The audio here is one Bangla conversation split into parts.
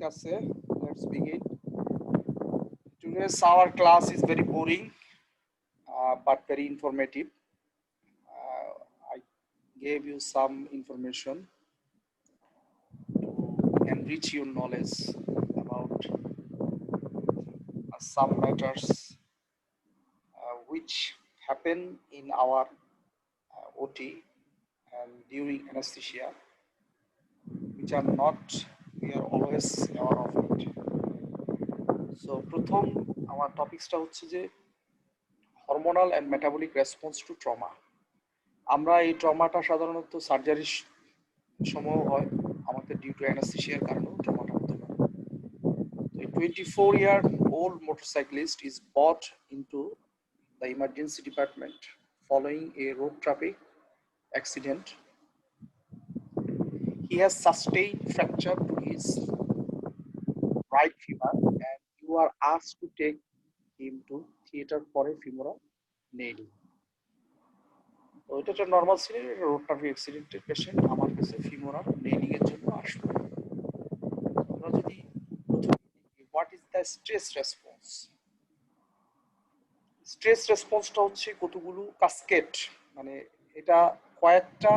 আছে, let's begin. Today's our class is very boring but very informative. I gave you some information to enrich your knowledge about some matters which happen in our OT and during anesthesia, which are not, we are always aware of it. So প্রথম আমার টপিকসটা হচ্ছে যে hormonal and metabolic response to trauma. আমরা এই ট্রমাটা সাধারণত সার্জারির সময় হয়, আমাদের ডিউ টু অ্যানাস্থেসিয়ার কারণেও ট্রমাটা হতে পারে। তো এই 24-year-old motorcyclist is brought into the emergency department following a road traffic accident. He has sustained fracture to his right femur and you are asked to take him to theater for a femoral nailing. তো এটা একটা নর্মাল সিনের রোড ট্রাফিক অ্যাক্সিডেন্টের পেশেন্ট আমার কাছে ফিমোরাল নেইলিং এর জন্য আসলো। আমরা যদি what is the stress response, stress রেসপন্সটা হচ্ছে কতগুলো কাসকেট, মানে এটা কয়েকটা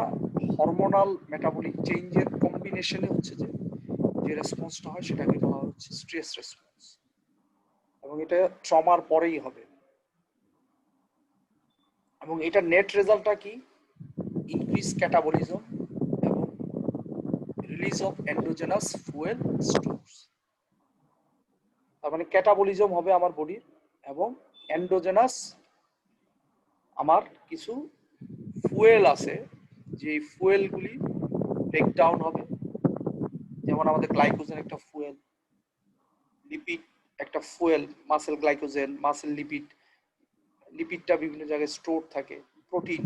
হরমোনাল মেটাবলিক চেঞ্জের কম্বিনেশনে হচ্ছে যে রেসপন্সটা হয় সেটাকে বলা হচ্ছে স্ট্রেস রেসপন্স, এবং এটা ট্রমার পরেই হবে। এবং এটা নেট রেজাল্টটা কি? ইনক্রিজ ক্যাটাবলিজম এবং release of endogenous fuel stores. তার মানে ক্যাটাবলিজম হবে আমার বডির এবং এন্ডোজেনাস আমার কিছু ফুয়েল আছে, যে ফুয়েলগুলি ব্রেকডাউন হবে। যেমন আমাদের গ্লাইকোজেন একটা ফুয়েল, লিপিড একটা fuel, muscle glycogen, muscle lipid, লিপিডটা বিভিন্ন জায়গায় স্টোর থাকে, প্রোটিন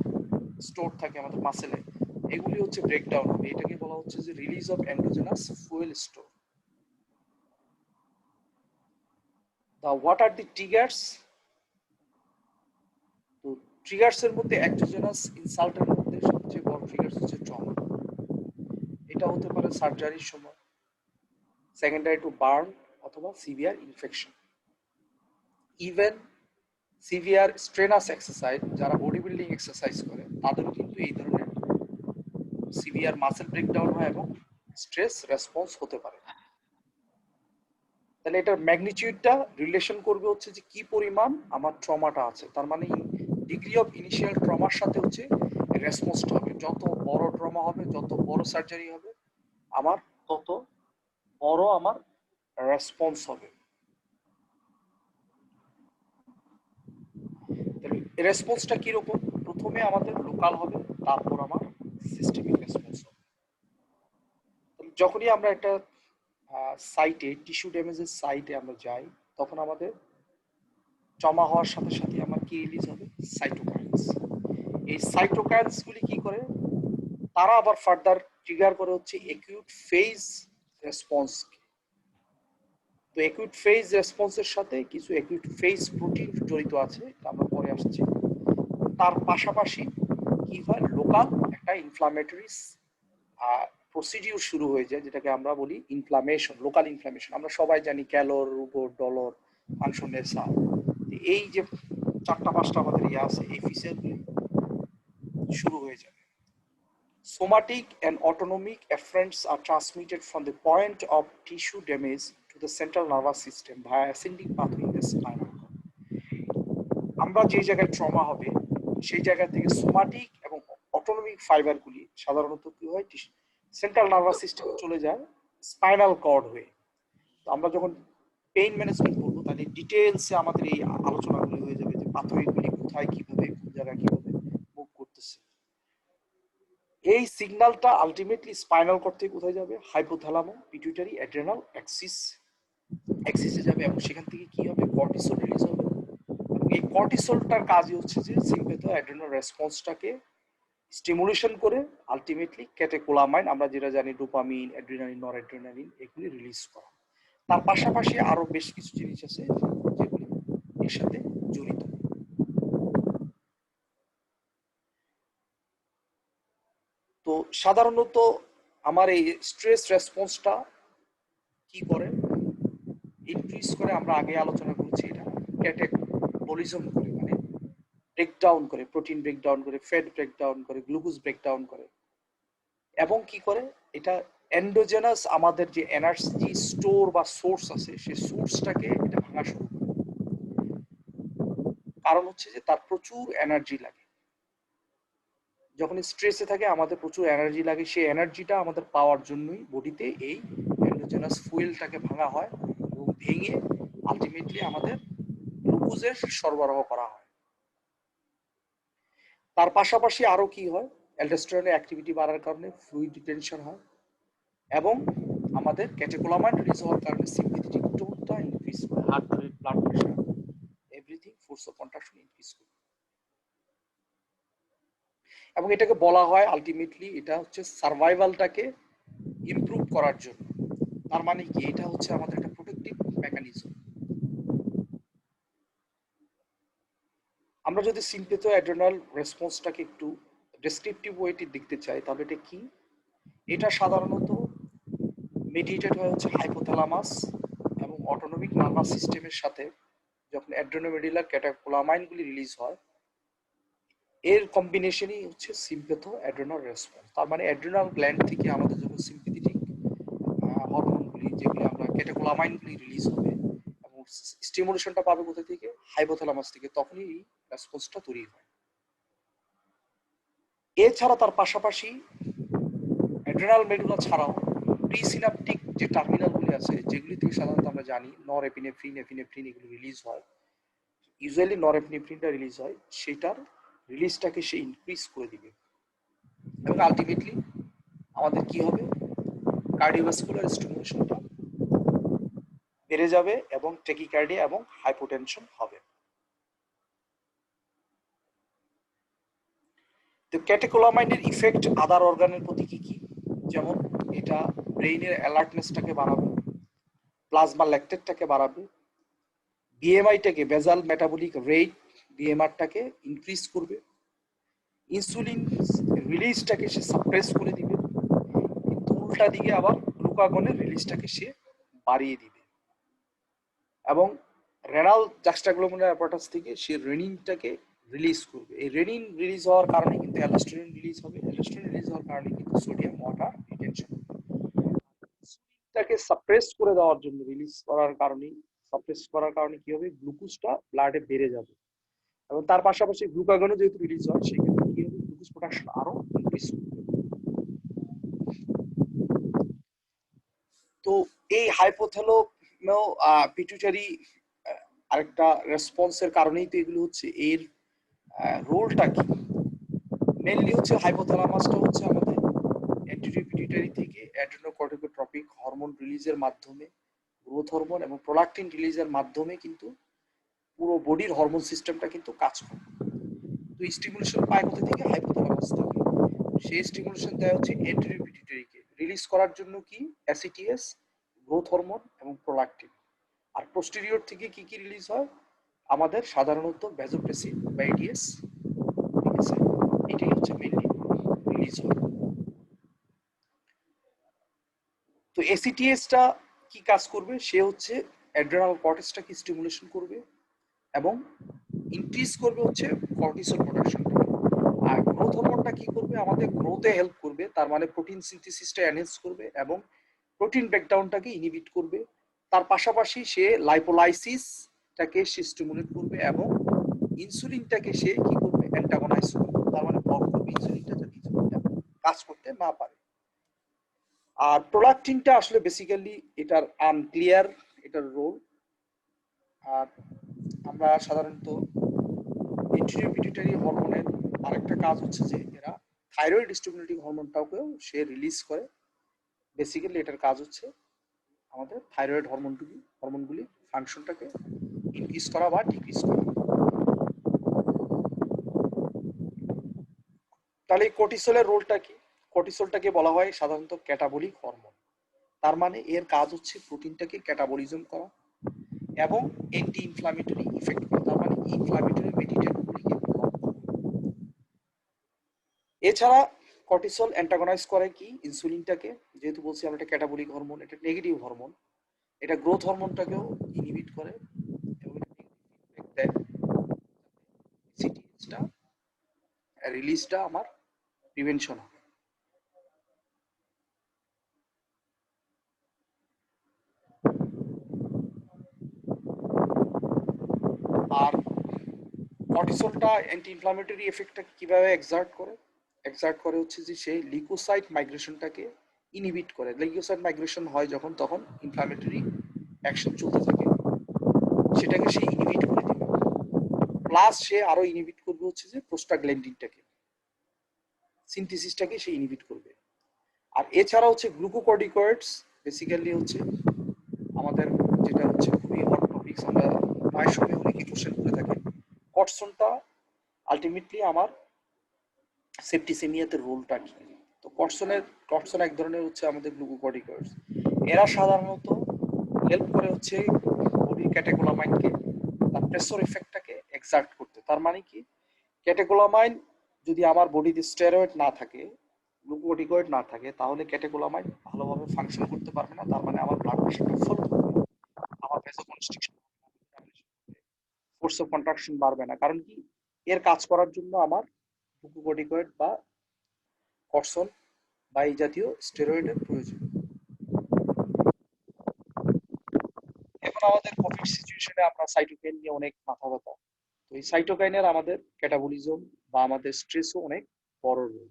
স্টোর থাকে আমাদের মাসেলে, এগুলি হচ্ছে ব্রেকডাউন হবে। এটাকে বলা হচ্ছে যে release of endogenous fuel store. What are the triggers? তো ট্রিগার্স এর মধ্যে এক্সোজেনাস ইনসাল্টের মধ্যে সবচেয়ে বড় ট্রিগার্স হচ্ছে ট্রমা। এটা হতে পারে সার্জারির সময়, সেকেন্ডারি টু বার্ন অথবা severe infection. Even severe strenuous exercise, যারা বডি বিল্ডিং এক্সারসাইজ করে তাদেরও কিন্তু এই ধরনের সিভিয়ার মাসেল ব্রেকডাউন হয় এবং স্ট্রেস রেসপন্স হতে পারে। তাহলে এটার ম্যাগনিটিউডটা রিলেশন করবে হচ্ছে যে কি পরিমাণ আমার ট্রমাটা আছে, তার মানে ডিগ্রি অফ ইনিশিয়াল ট্রমার সাথে হচ্ছে রেসপন্সটা হবে। যত বড় ট্রমা হবে, যত বড় সার্জারি হবে, আমার তত বড় আমার রেসপন্স হবে। রেসপন্সটা কিরকম? প্রথমে আমাদের লোকাল হবে, তারপর আমার সিস্টেমিক রেসপন্স হবে। যখনই আমরা একটা সাইটে, টিস্যু ড্যামেজের সাইটে আমরা যাই, তখন আমাদের ট্রমা হওয়ার সাথে সাথে আমার কি রিলিজ হবে? সাইটোকাইনস। এই সাইটোকাইনস গুলি কি করে? তারা আবার ফার্দার ট্রিগার করে হচ্ছে একিউট ফেজ রেসপন্স। তো একিউট ফেজ রেসপন্সের সাথে কিছু একিউট ফেজ প্রোটিন জড়িত আছে, আমরা পরে আসছি। তার পাশাপাশি কি হয়? লোকাল একটা ইনফ্লামেটরি প্রসিডিউর শুরু হয়ে যায়, যেটাকে আমরা বলি ইনফ্লামেশন, লোকাল ইনফ্লামেশন। আমরা সবাই জানি ক্যালোর, রুবোর, ডলর, ফাংশনেসা, এই যে 4-5টা আমাদের ইয়ে আছে, এই ফিচারগুলি শুরু হয়ে যাবে। Somatic and autonomic efferents are transmitted from the point of tissue damage to the central nervous system via ascending pathway in the spinal cord. আমরা যে জায়গায় ট্রমা হবে সেই জায়গা থেকে সোমাটিক এবং অটোনমিক ফাইবারগুলি সাধারণত কি হয়? সেন্ট্রাল নার্ভাস সিস্টেমে চলে যায় স্পাইনাল কর্ড হয়ে। তো আমরা যখন পেইন ম্যানেজমেন্ট করবো, তাহলে ডিটেলসে আমাদের এই আলোচনাগুলি হয়ে যাবে যে পাথওয়েগুলি কোথায়, কিভাবে, কোন জায়গায় কিভাবে মুভ করতেছে। এই সিগন্যালটা আলটিমেটলি স্পাইনাল কর্ড থেকে কোথায় যাবে? হাইপোথ্যালামো, পিটুইটারি, অ্যাড্রেনাল অ্যাক্সিসে যাবে, এবং সেখান থেকে কি হবে? কর্টিসল রিলিজ হবে। এবং এই কর্টিসলটার কাজই হচ্ছে যে সিম্পেথো অ্যাড্রেনাল রেসপন্সটাকে স্টিমুলেশন করে আলটিমেটলি ক্যাটেকোলামাইন, আমরা যেটা জানি ডোপামিন, অ্যাড্রিনালিন, নরঅ্যাড্রিনালিন, এগুলি রিলিজ করা। তার পাশাপাশি আরো বেশ কিছু জিনিস আছে যেগুলি এর সাথে জড়িত। তো সাধারণত আমার এই স্ট্রেস রেসপন্সটা কি করে, ইনক্রিজ করে, আমরা আগে আলোচনা করেছি, এটা ক্যাটাবলিজম করে, মানে ব্রেকডাউন করে, প্রোটিন ব্রেকডাউন করে, ফ্যাট ব্রেকডাউন করে, গ্লুকোজ ব্রেকডাউন করে, এবং কি করে এটা এন্ডোজেনাস আমাদের যে এনার্জি স্টোর বা সোর্স আছে সেই সোর্সটাকে এটা ভাঙা শুরু করে। কারণ হচ্ছে যে তার প্রচুর এনার্জি লাগে, যখন স্ট্রেসে থাকে আমাদের প্রচুর এনার্জি লাগে, সেই এনার্জিটা আমাদের পাওয়ার জন্যই বডিতে এই এন্ডোজেনাস ফুয়েলটাকে ভাঙা হয় এবং ভেঙে আলটিমেটলি আমাদের গ্লুকোজের সরবরাহ করা হয়। তার পাশাপাশি আরো কি হয়, অ্যালডোস্টেরনের অ্যাক্টিভিটি বাড়ার কারণে ফ্লুইড রিটেনশন হয় এবং আমাদের ক্যাটেকোলামাইন রিলিজ হওয়ার কারণে সিম্পেথেটিক টোনটা ইনক্রিজ করে, heart rate, blood pressure, everything, force of contraction increase করে। এবং এটাকে বলা হয় আলটিমেটলি এটা হচ্ছে সার্ভাইভালটাকে ইমপ্রুভ করার জন্য। তার মানে কি, এটা হচ্ছে আমাদের একটা প্রোটেক্টিভ মেকানিজম। আমরা যদি সিম্পেথো অ্যাড্রেনাল রেসপন্সটাকে একটু ডেসক্রিপটিভ ওয়েতে দেখতে চাই তাহলে এটা কি, এটা সাধারণত মেডিয়েটেড হয় হচ্ছে হাইপোথ্যালামাস এবং অটোনমিক নার্ভাস সিস্টেমের সাথে। যখন অ্যাড্রেনোমেডুলার ক্যাটাকোলামাইনগুলি রিলিজ হয়, এর কম্বিনেশনই হচ্ছে সিম্পেথো অ্যাড্রেনাল রেসপন্স। তার মানে অ্যাড্রেনাল গ্ল্যান্ড থেকে আমাদের যখন সিম্পেথেটিক হরমোনগুলি, যেগুলি আমরা ক্যাটাকোলামাইনগুলি রিলিজ হবে এবং স্টিমুলেশনটা পাবে কোথা থেকে, হাইপোথ্যালামাস থেকে, তখনই এই রেসপন্সটা তৈরি হয়। এছাড়া তার পাশাপাশি অ্যাড্রেনাল মেডুলা ছাড়াও প্রিসিনাপটিক যে টার্মিনালগুলি আছে, যেগুলি থেকে সাধারণত আমরা জানি নর এপিনেফ্রিন, এপিনেফ্রিন এগুলো রিলিজ হয়, ইউজুয়ালি নর এপিনেফ্রিনটা রিলিজ হয়, সেটার রিলিজটাকে সে ইনক্রিজ করে দিবে এবং আলটিমেটলি আমাদের কি হবে, কার্ডিওভাস্কুলার স্টিমুলেশনটা বেড়ে যাবে এবং টেকিকার্ডিয়া এবং হাইপোটেনশন হবে। তো ক্যাটেকোলামাইনের ইফেক্ট আদার অর্গানের প্রতি কি কি, যেমন এটা ব্রেইনের অ্যালার্টনেসটাকে বাড়াবে, প্লাজমা ল্যাকটেটটাকে বাড়াবে, বিএমআইটাকে, বেজাল মেটাবলিক রেট, বিএমআরটাকে ইনক্রিজ করবে, ইনসুলিন রিলিজটাকে সে সাপ্রেস করে দিবে, কিন্তু উল্টা দিকে আবার গ্লুকাগনের রিলিজটাকে সে বাড়িয়ে দিবে এবং রেনাল জাক্সটাগ্লোমেরুলার অ্যাপারাটাস থেকে সে রেনিনটাকে রিলিজ করবে। এই রেনিন রিলিজ হওয়ার কারণে কিন্তু অ্যালডোস্টেরন রিলিজ হবে, অ্যালডোস্টেরন রিলিজ হওয়ার কারণে কিন্তু সোডিয়াম ওয়াটার রিটেনশন হবে। ইনসুলিনটাকে সাপ্রেস করে দেওয়ার জন্য, রিলিজ করার কারণে, সাপ্রেস করার কারণে কি হবে, গ্লুকোজটা ব্লাডে বেড়ে যাবে এবং তার পাশাপাশি গ্লুকাগনও যেহেতু রিলিজ হয় সেক্ষেত্রে কি হবে, গ্লুকোজ প্রোডাকশন আরো ইনক্রিজ করবে। তো এই হাইপোথ্যালো পিটুইটারি আরেকটা রেসপন্সের কারণেই তো এগুলো হচ্ছে, এর রোলটা কি, মেইনলি হচ্ছে হাইপোথ্যালামাসটা হচ্ছে আমাদের অ্যান্টেরিয়র পিটুইটারি থেকে অ্যাড্রেনোকর্টিকোট্রপিক হরমোন রিলিজের মাধ্যমে, গ্রোথ হরমোন এবং প্রোলাক্টিন রিলিজের মাধ্যমে কিন্তু পুরো বডির হরমোন সিস্টেমটা কিন্তু কাজ করে। তো স্টিমুলেশন পায় কোথা থেকে, হাইপোথ্যালামাস থেকে। সেই স্টিমুলেশন দেওয়া হচ্ছে অ্যান্টেরিয়র পিটুইটারিকে, রিলিজ করার জন্য কি, অ্যাসিটিএস, গ্রোথ হরমোন এবং প্রোলাক্টিন। আর পোস্টেরিয়র থেকে কি কি রিলিজ হয়, আমাদের সাধারণত ভ্যাসোপ্রেসিন বা এডিএস, ঠিক আছে, এটাই হচ্ছে মেইনলি রিলিজ হয়। তো এসিটিএসটা কি কাজ করবে, সে হচ্ছে অ্যাড্রেনাল কর্টেক্সটাকে স্টিমুলেশন করবে এবং ইনক্রিজ করবে হচ্ছে কর্টিসল প্রোডাকশনটা। আর গ্রোথ হরমোনটা কি করবে, আমাদের গ্রোথে হেল্প করবে, তার মানে প্রোটিন সিনথেসিসটা এনহ্যান্স করবে এবং প্রোটিন ব্রেকডাউনটাকে ইনহিবিট করবে। তার পাশাপাশি সে লাইপোলাইসিসটাকে সে স্টিমুলেট করবে এবং ইনসুলিনটাকে সে কি করবে, অ্যান্টাগনাইজ করবে, তার মানে ব্লক করবে ইনসুলিনটা যাতে ইনসুলিনটা কাজ করতে না পারে। আর প্রোলাক্টিনটা আসলে বেসিক্যালি এটার আনক্লিয়ার, এটার রোল। আর আমরা সাধারণত এন্টেরিয়র পিটুইটারি হরমোনের আরেকটা কাজ হচ্ছে যে এরা থাইরয়েড স্টিমুলেটিং হরমোনটাকেও সে রিলিজ করে। বেসিক্যালি এটার কাজ হচ্ছে আমাদের থাইরয়েড হরমোনগুলি ফাংশনটাকে ইনক্রিজ করা বা ডিক্রিজ করা। তাহলে এই কর্টিসলের রোলটা কি, কর্টিসলটাকে বলা হয় সাধারণত ক্যাটাবলিক হরমোন। তার মানে এর কাজ হচ্ছে প্রোটিনটাকে ক্যাটাবলিজম করা এবং অ্যান্টি ইনফ্লামেটরি ইফেক্ট করা, তার মানে ইনফ্লামেটরি মেডিটেটগুলিকে ব্লক করা। এছাড়া কর্টিসল অ্যান্টাগনাইজ করে কি, ইনসুলিনটাকে, যেহেতু বলছি আমরা এটা ক্যাটাবলিক হরমোন, এটা নেগেটিভ হরমোন, এটা গ্রোথ হরমোনটাকেও ইনহিবিট করে এবং দেয় সিটিএসটা রিলিজটা আমার প্রিভেনশন হয়। আর কর্টিসলটা অ্যান্টি ইনফ্লামেটরি এফেক্টটা কিভাবে এক্সার্ট করে হচ্ছে যে সে লিউকোসাইট মাইগ্রেশনটাকে ইনহিবিট করে। লিউকোসাইট মাইগ্রেশন হয় যখন, তখন ইনফ্লামেটরি অ্যাকশন চলতে থাকে, সেটাকে সে ইনহিবিট করে দিবে। প্লাস সে আরো ইনহিবিট করবে হচ্ছে যে প্রোস্টাগ্ল্যান্ডিনটাকে, সিনথেসিসটাকে সে ইনহিবিট করবে। আর এছাড়া হচ্ছে গ্লুকোকর্টিকয়েডস বেসিক্যালি হচ্ছে আমাদের যেটা হচ্ছে খুবই হট টপিকস, আমরা প্রায় সময় অনেকে কোশ্চেন করে থাকি, কর্টিসনটা আলটিমেটলি আমার সেপ্টিসেমিয়াতে রোলটা কি। তো কর্টিসন এক ধরনের হচ্ছে আমাদের গ্লুকোকর্টিকয়েডস। এরা সাধারণত হেল্প করে হচ্ছে বডির ক্যাটেকোলামাইনকে তার প্রেসর এফেক্টটাকে এক্সার্ট করতে। তার মানে কি, ক্যাটেকোলামাইন যদি আমার বডিতে স্টেরয়েড না থাকে, গ্লুকোকর্টিকয়েড না থাকে, তাহলে ক্যাটেকোলামাইন ভালোভাবে ফাংশন করতে পারবে না। তার মানে আমার ব্লাড প্রেশারটা ফলো করবে, আমার ভ্যাসোকনস্ট্রিকশন, ফোর্স অফ কন্ট্রাকশন বাড়বে না। কারণ কি, এর কাজ করার জন্য আমার গ্লুকোকর্টিকয়েড বা কর্সন বা এই জাতীয় স্টেরয়েডের প্রয়োজন। এখন আমাদের কোভিড সিচুয়েশনে আমরা সাইটোকাইন নিয়ে অনেক মাথা ব্যথা। তো এই সাইটোকাইনের আমাদের ক্যাটাবলিজম বা আমাদের স্ট্রেসও অনেক বড় রোল।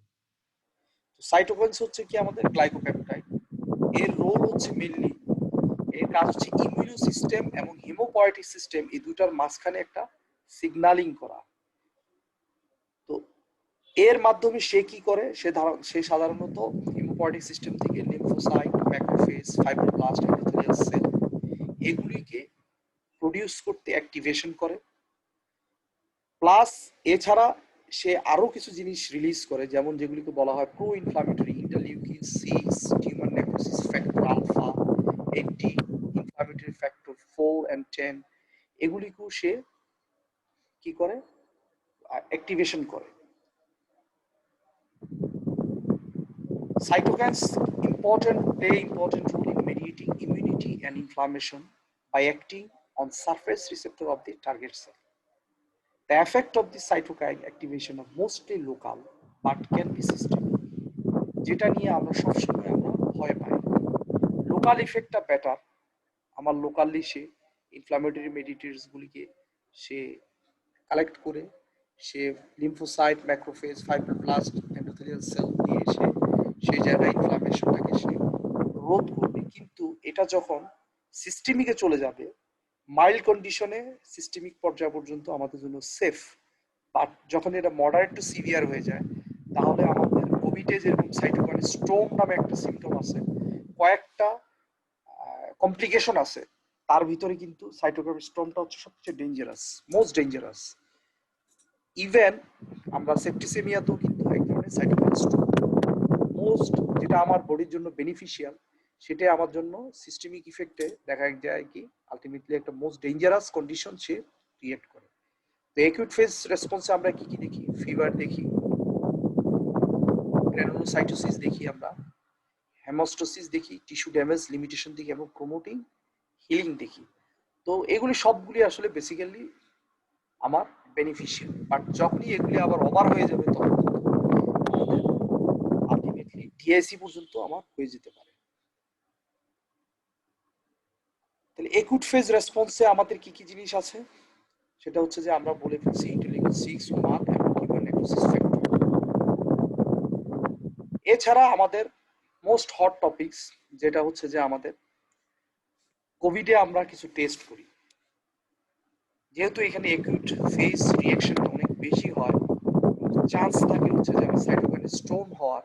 তো সাইটোকাইনস হচ্ছে কি আমাদের গ্লাইকোপেপটাইড। এর রোল হচ্ছে মেইনলি, এর কাজ হচ্ছে ইমিউনো সিস্টেম এবং হিমোপয়েটিক সিস্টেম, এই দুটার মাঝখানে একটা সিগন্যালিং করা। তো এর মাধ্যমে সে কি করে, সে সাধারণত হিমোপয়েটিক সিস্টেম থেকে lymphocyte, macrophage, fibroblast, endothelial sell এগুলিকে প্রডিউস করতে অ্যাক্টিভেশন করে। প্লাস এছাড়া সে আরো কিছু জিনিস রিলিজ করে, যেমন যেগুলিকে বলা হয় pro inflammatory, interleukin 6, tumour necrosis factor alpha, anti inflammatory factor 4 and 10, এগুলিকেও সে কি করে, অ্যাক্টিভেশন করে। Cytokines play important role in mediating immunity and inflammation by acting on surface receptor of the target cell. The effect of the cytokine activation are mostly local but can be systemic, যেটা নিয়ে আমরা সবসময় আমরা ভয় পাই। লোকাল ইফেক্টটা বেটার, আমার লোকালি সে ইনফ্লামেটরি মেডিয়েটরস গুলিকে সে কালেক্ট করে, সে lymphocyte, macrophage, fibroblast, endothelial cell দিয়ে সেই জায়গায় ইনফ্লামেশনটাকে সে রোধ করবে। কিন্তু এটা যখন সিস্টেমিকে চলে যাবে, মাইল্ড কন্ডিশনে সিস্টেমিক পর্যায় পর্যন্ত আমাদের জন্য সেফ, বাট যখন এটা মডারেট টু সিভিয়ার হয়ে যায়, তাহলে আমাদের কোভিডে যেরকম সাইটোকাইন স্ট্রোম নামে একটা সিমটম আছে, কয়েকটা কমপ্লিকেশন আছে, তার ভিতরে কিন্তু সাইটোকাইন স্ট্রমটা হচ্ছে সবচেয়ে ডেঞ্জারাস, মোস্ট ডেঞ্জারাস। ইভেন আমরা সেপ্টিসেমিয়াতেও কিন্তু এক ধরনের সাইটোকাইন স্ট্রম মোস্ট, যেটা আমার বডির জন্য বেনিফিশিয়াল, সেটাই আমার জন্য সিস্টেমিক ইফেক্টে দেখা যায় কি আলটিমেটলি একটা মোস্ট ডেঞ্জারাস কন্ডিশন সে ক্রিয়েট করে। তো অ্যাকিউট ফেজ রেসপন্সে আমরা কি কি দেখি, ফিভার দেখি, গ্র্যানুলোসাইটোসিস দেখি, আমরা হেমোস্টোসিস দেখি, টিস্যু ড্যামেজ লিমিটেশন দেখি এবং প্রমোটিং হিলিং দেখি। তো এগুলি সবগুলি আসলে বেসিক্যালি আমার বেনিফিশিয়াল, বাট যখনই এগুলি আবার ওভার হয়ে যাবে, তখন আমাদের আলটিমেটলি ডিআইসি পর্যন্ত আমার হয়ে যেতে পারে। তাহলে একুট ফেজ রেসপন্সে আমাদের কি কি জিনিস আছে, সেটা হচ্ছে যে আমরা বলে ফেলছি ইন্টারলিউকিন 6, ওমান এবং টিউমার নেক্রোসিস ফ্যাক্টর। এছাড়া আমাদের মোস্ট হট টপিকস যেটা হচ্ছে যে আমাদের কোভিডে আমরা কিছু টেস্ট করি, যেহেতু এখানে একুট ফেজ রিঅ্যাকশনটা অনেক বেশি হয়, চান্স থাকে হচ্ছে যে আমার সাইটোকাইন স্ট্রম হওয়ার,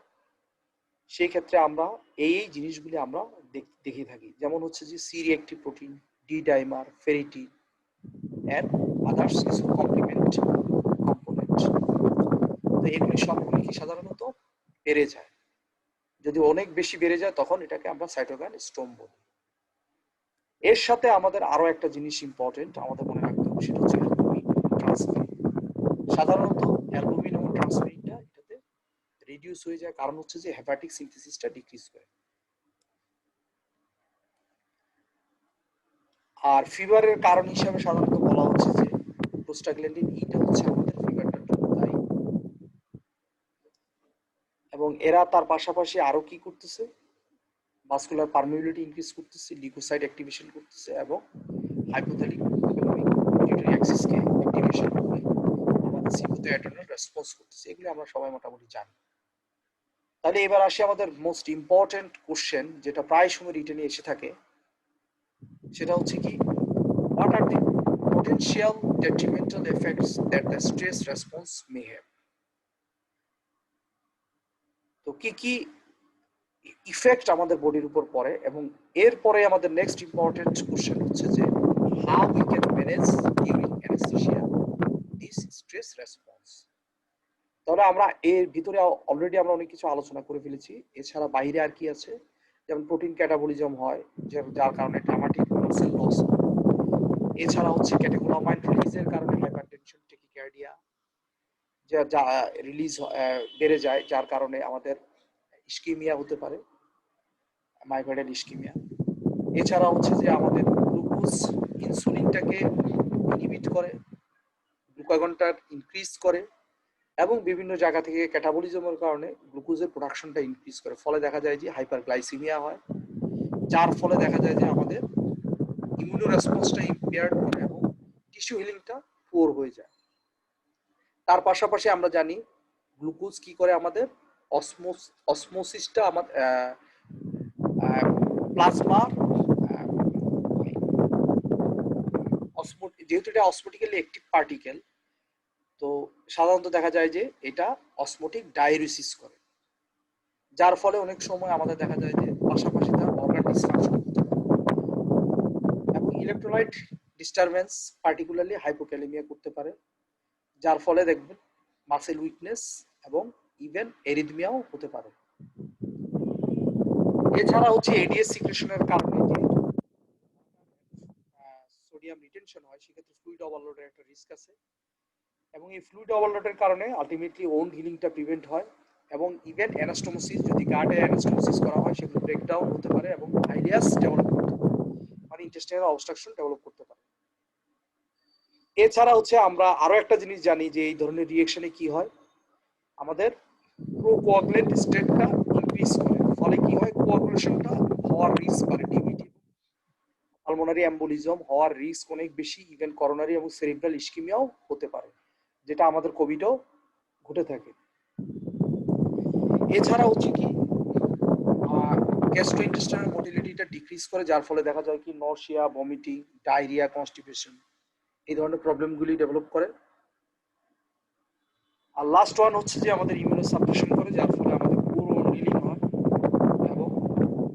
সেই ক্ষেত্রে আমরা এই জিনিসগুলি আমরা দেখে থাকি, যেমন হচ্ছে যে C reactive protein, D dimer, ferritin and others কিছু কমপ্লিমেন্ট কম্পোনেন্ট। তো এগুলি সবগুলি কি সাধারণত বেড়ে যায়, যদি অনেক বেশি বেড়ে যায় তখন এটাকে আমরা সাইটোকাইন স্ট্রম বলি। এর সাথে আমাদের আরো একটা জিনিস ইম্পর্টেন্ট আমাদের মনে রাখতে হবে, সেটা হচ্ছে অ্যালবুমিন ট্রান্সফার। সাধারণত অ্যালবুমিন এবং ট্রান্সফারিনটা এটাতে রিডিউস হয়ে যায়, কারণ হচ্ছে যে হেপাটিক সিনথেসিসটা ডিক্রিজ করে। আর ফিভারের কারণ হিসাবে সাধারণত বলা হচ্ছে যে প্রোস্টাগ্ল্যান্ডিন ইটা হচ্ছে আমাদের ফিভারটার জন্য দায়ী। এবং এরা তার পাশাপাশি আরো কি করতেছে, ভাস্কুলার পারমিবিলিটি ইনক্রিজ করতেছে, লিউকোসাইট অ্যাক্টিভেশন করতেছে এবং হাইপোথ্যালিক পিটুইটারি অ্যাক্সিসকে অ্যাক্টিভেশন করে আমাদের সিম্পাথোঅ্যাড্রেনাল রেসপন্স করতেছে। এগুলো আমরা সবাই মোটামুটি জানি। তাহলে এবার আসি আমাদের মোস্ট ইম্পর্টেন্ট কোশ্চেন, যেটা প্রায় সময় রিটেনে এসে থাকে, সেটা হচ্ছে কি, what are the potential detrimental effects that the stress response may have? তো কি কি ইফেক্ট আমাদের বডির উপর পড়ে, এবং এরপরে আমাদের নেক্সট ইম্পর্টেন্ট কোশ্চেন হচ্ছে যে how we can manage during anaesthesia this stress response. তাহলে আমরা এর ভিতরে অলরেডি আমরা অনেক কিছু আলোচনা করে ফেলেছি। এছাড়া বাইরে আর কি আছে, যেমন প্রোটিন ক্যাটাবলিজম হয়, যার কারণে ড্রামাটিক মাসেল লস হয়। এছাড়া হচ্ছে ক্যাটেকোলামাইন রিলিজের কারণে হাইপারটেনশন, টেকিকার্ডিয়া যা রিলিজ বেড়ে যায়, যার কারণে আমাদের ইস্কিমিয়া হতে পারে, মাইকার্ডিয়াল ইস্কিমিয়া। এছাড়া হচ্ছে যে আমাদের গ্লুকোজ ইনসুলিনটাকে ইনহিবিট করে, গ্লুকাগনটা ইনক্রিজ করে, এবং বিভিন্ন জায়গা থেকে ক্যাটাবলিজমের কারণে গ্লুকোজের প্রোডাকশনটা ইনক্রিজ করে। ফলে দেখা যায় যে হাইপারগ্লাইসিমিয়া হয়, যার ফলে দেখা যায় যে আমাদের ইমিউনো রেসপন্সটা ইম্পেয়ার্ড করে এবং টিস্যু হিলিংটা পুয়ার হয়ে যায়। তার পাশাপাশি আমরা জানি গ্লুকোজ কি করে, আমাদের অসমোসিসটা আমাদের প্লাজমার, যেহেতু এটা অসমোটিক্যালি অ্যাক্টিভ পার্টিকেল, তো সাধারণত দেখা যায় যে এটা অসমোটিক ডাইউরেসিস করে, যার ফলে অনেক সময় আমাদের দেখা যায় যে পাশাপাশি তার অর্গান ডিসফাংশন হতে পারে এবং ইলেকট্রোলাইট ডিস্টারবেন্স, পার্টিকুলারলি হাইপোক্যালেমিয়া করতে পারে, যার ফলে দেখবেন মাসেল উইকনেস এবং ইভেন এরিথমিয়াও হতে পারে। এছাড়া হচ্ছে এডিএস সিক্রেশনের কারণে যেহেতু সোডিয়াম রিটেনশন হয়, সেক্ষেত্রে ফ্লুইড ওভারলোডের একটা রিস্ক আছে, এবং এই ফ্লুইড ওভারলোডের কারণে আলটিমেটলি ওন্ড হিলিংটা প্রিভেন্ট হয়, এবং ইভেন অ্যানাস্টোমোসিস, যদি গার্ডে অ্যানাস্টোমোসিস করা হয়, সেগুলো ব্রেকডাউন হতে পারে এবং আইলিয়াস ডেভেলপ করতে পারে, মানে ইন্টেস্টাইনাল অবস্ট্রাকশন ডেভেলপ করতে পারে। এছাড়া হচ্ছে আমরা আরো একটা জিনিস জানি যে এই ধরনের রিঅ্যাকশনে কি হয়, আমাদের প্রোকোয়াগুলেন্ট স্টেটটা ইনক্রিজ করে, ফলে কি হয়, কোয়াগুলেশনটা হওয়ার রিস্ক বাড়ে, ডিভিটি পালমোনারি এম্বোলিজম হওয়ার রিস্ক অনেক বেশি, ইভেন করোনারি এবং সেরিব্রাল ইস্কিমিয়াও হতে পারে, যেটা আমাদের কোভিডও ঘটে থাকে। এছাড়া হচ্ছে কি, গ্যাস্ট্রোইন্টেস্টাইনাল মোটিলিটিটা ডিক্রিজ করে, যার ফলে দেখা যায় কি নরসিয়া, ভমিটিং, ডায়রিয়া, কনস্টিপেশন, এই ধরনের প্রবলেমগুলি ডেভেলপ করে। আর লাস্ট ওয়ান হচ্ছে যে আমাদের ইমিউনো সাপ্রেশন করে, যার ফলে আমাদের পুরো রিলিং হয় এবং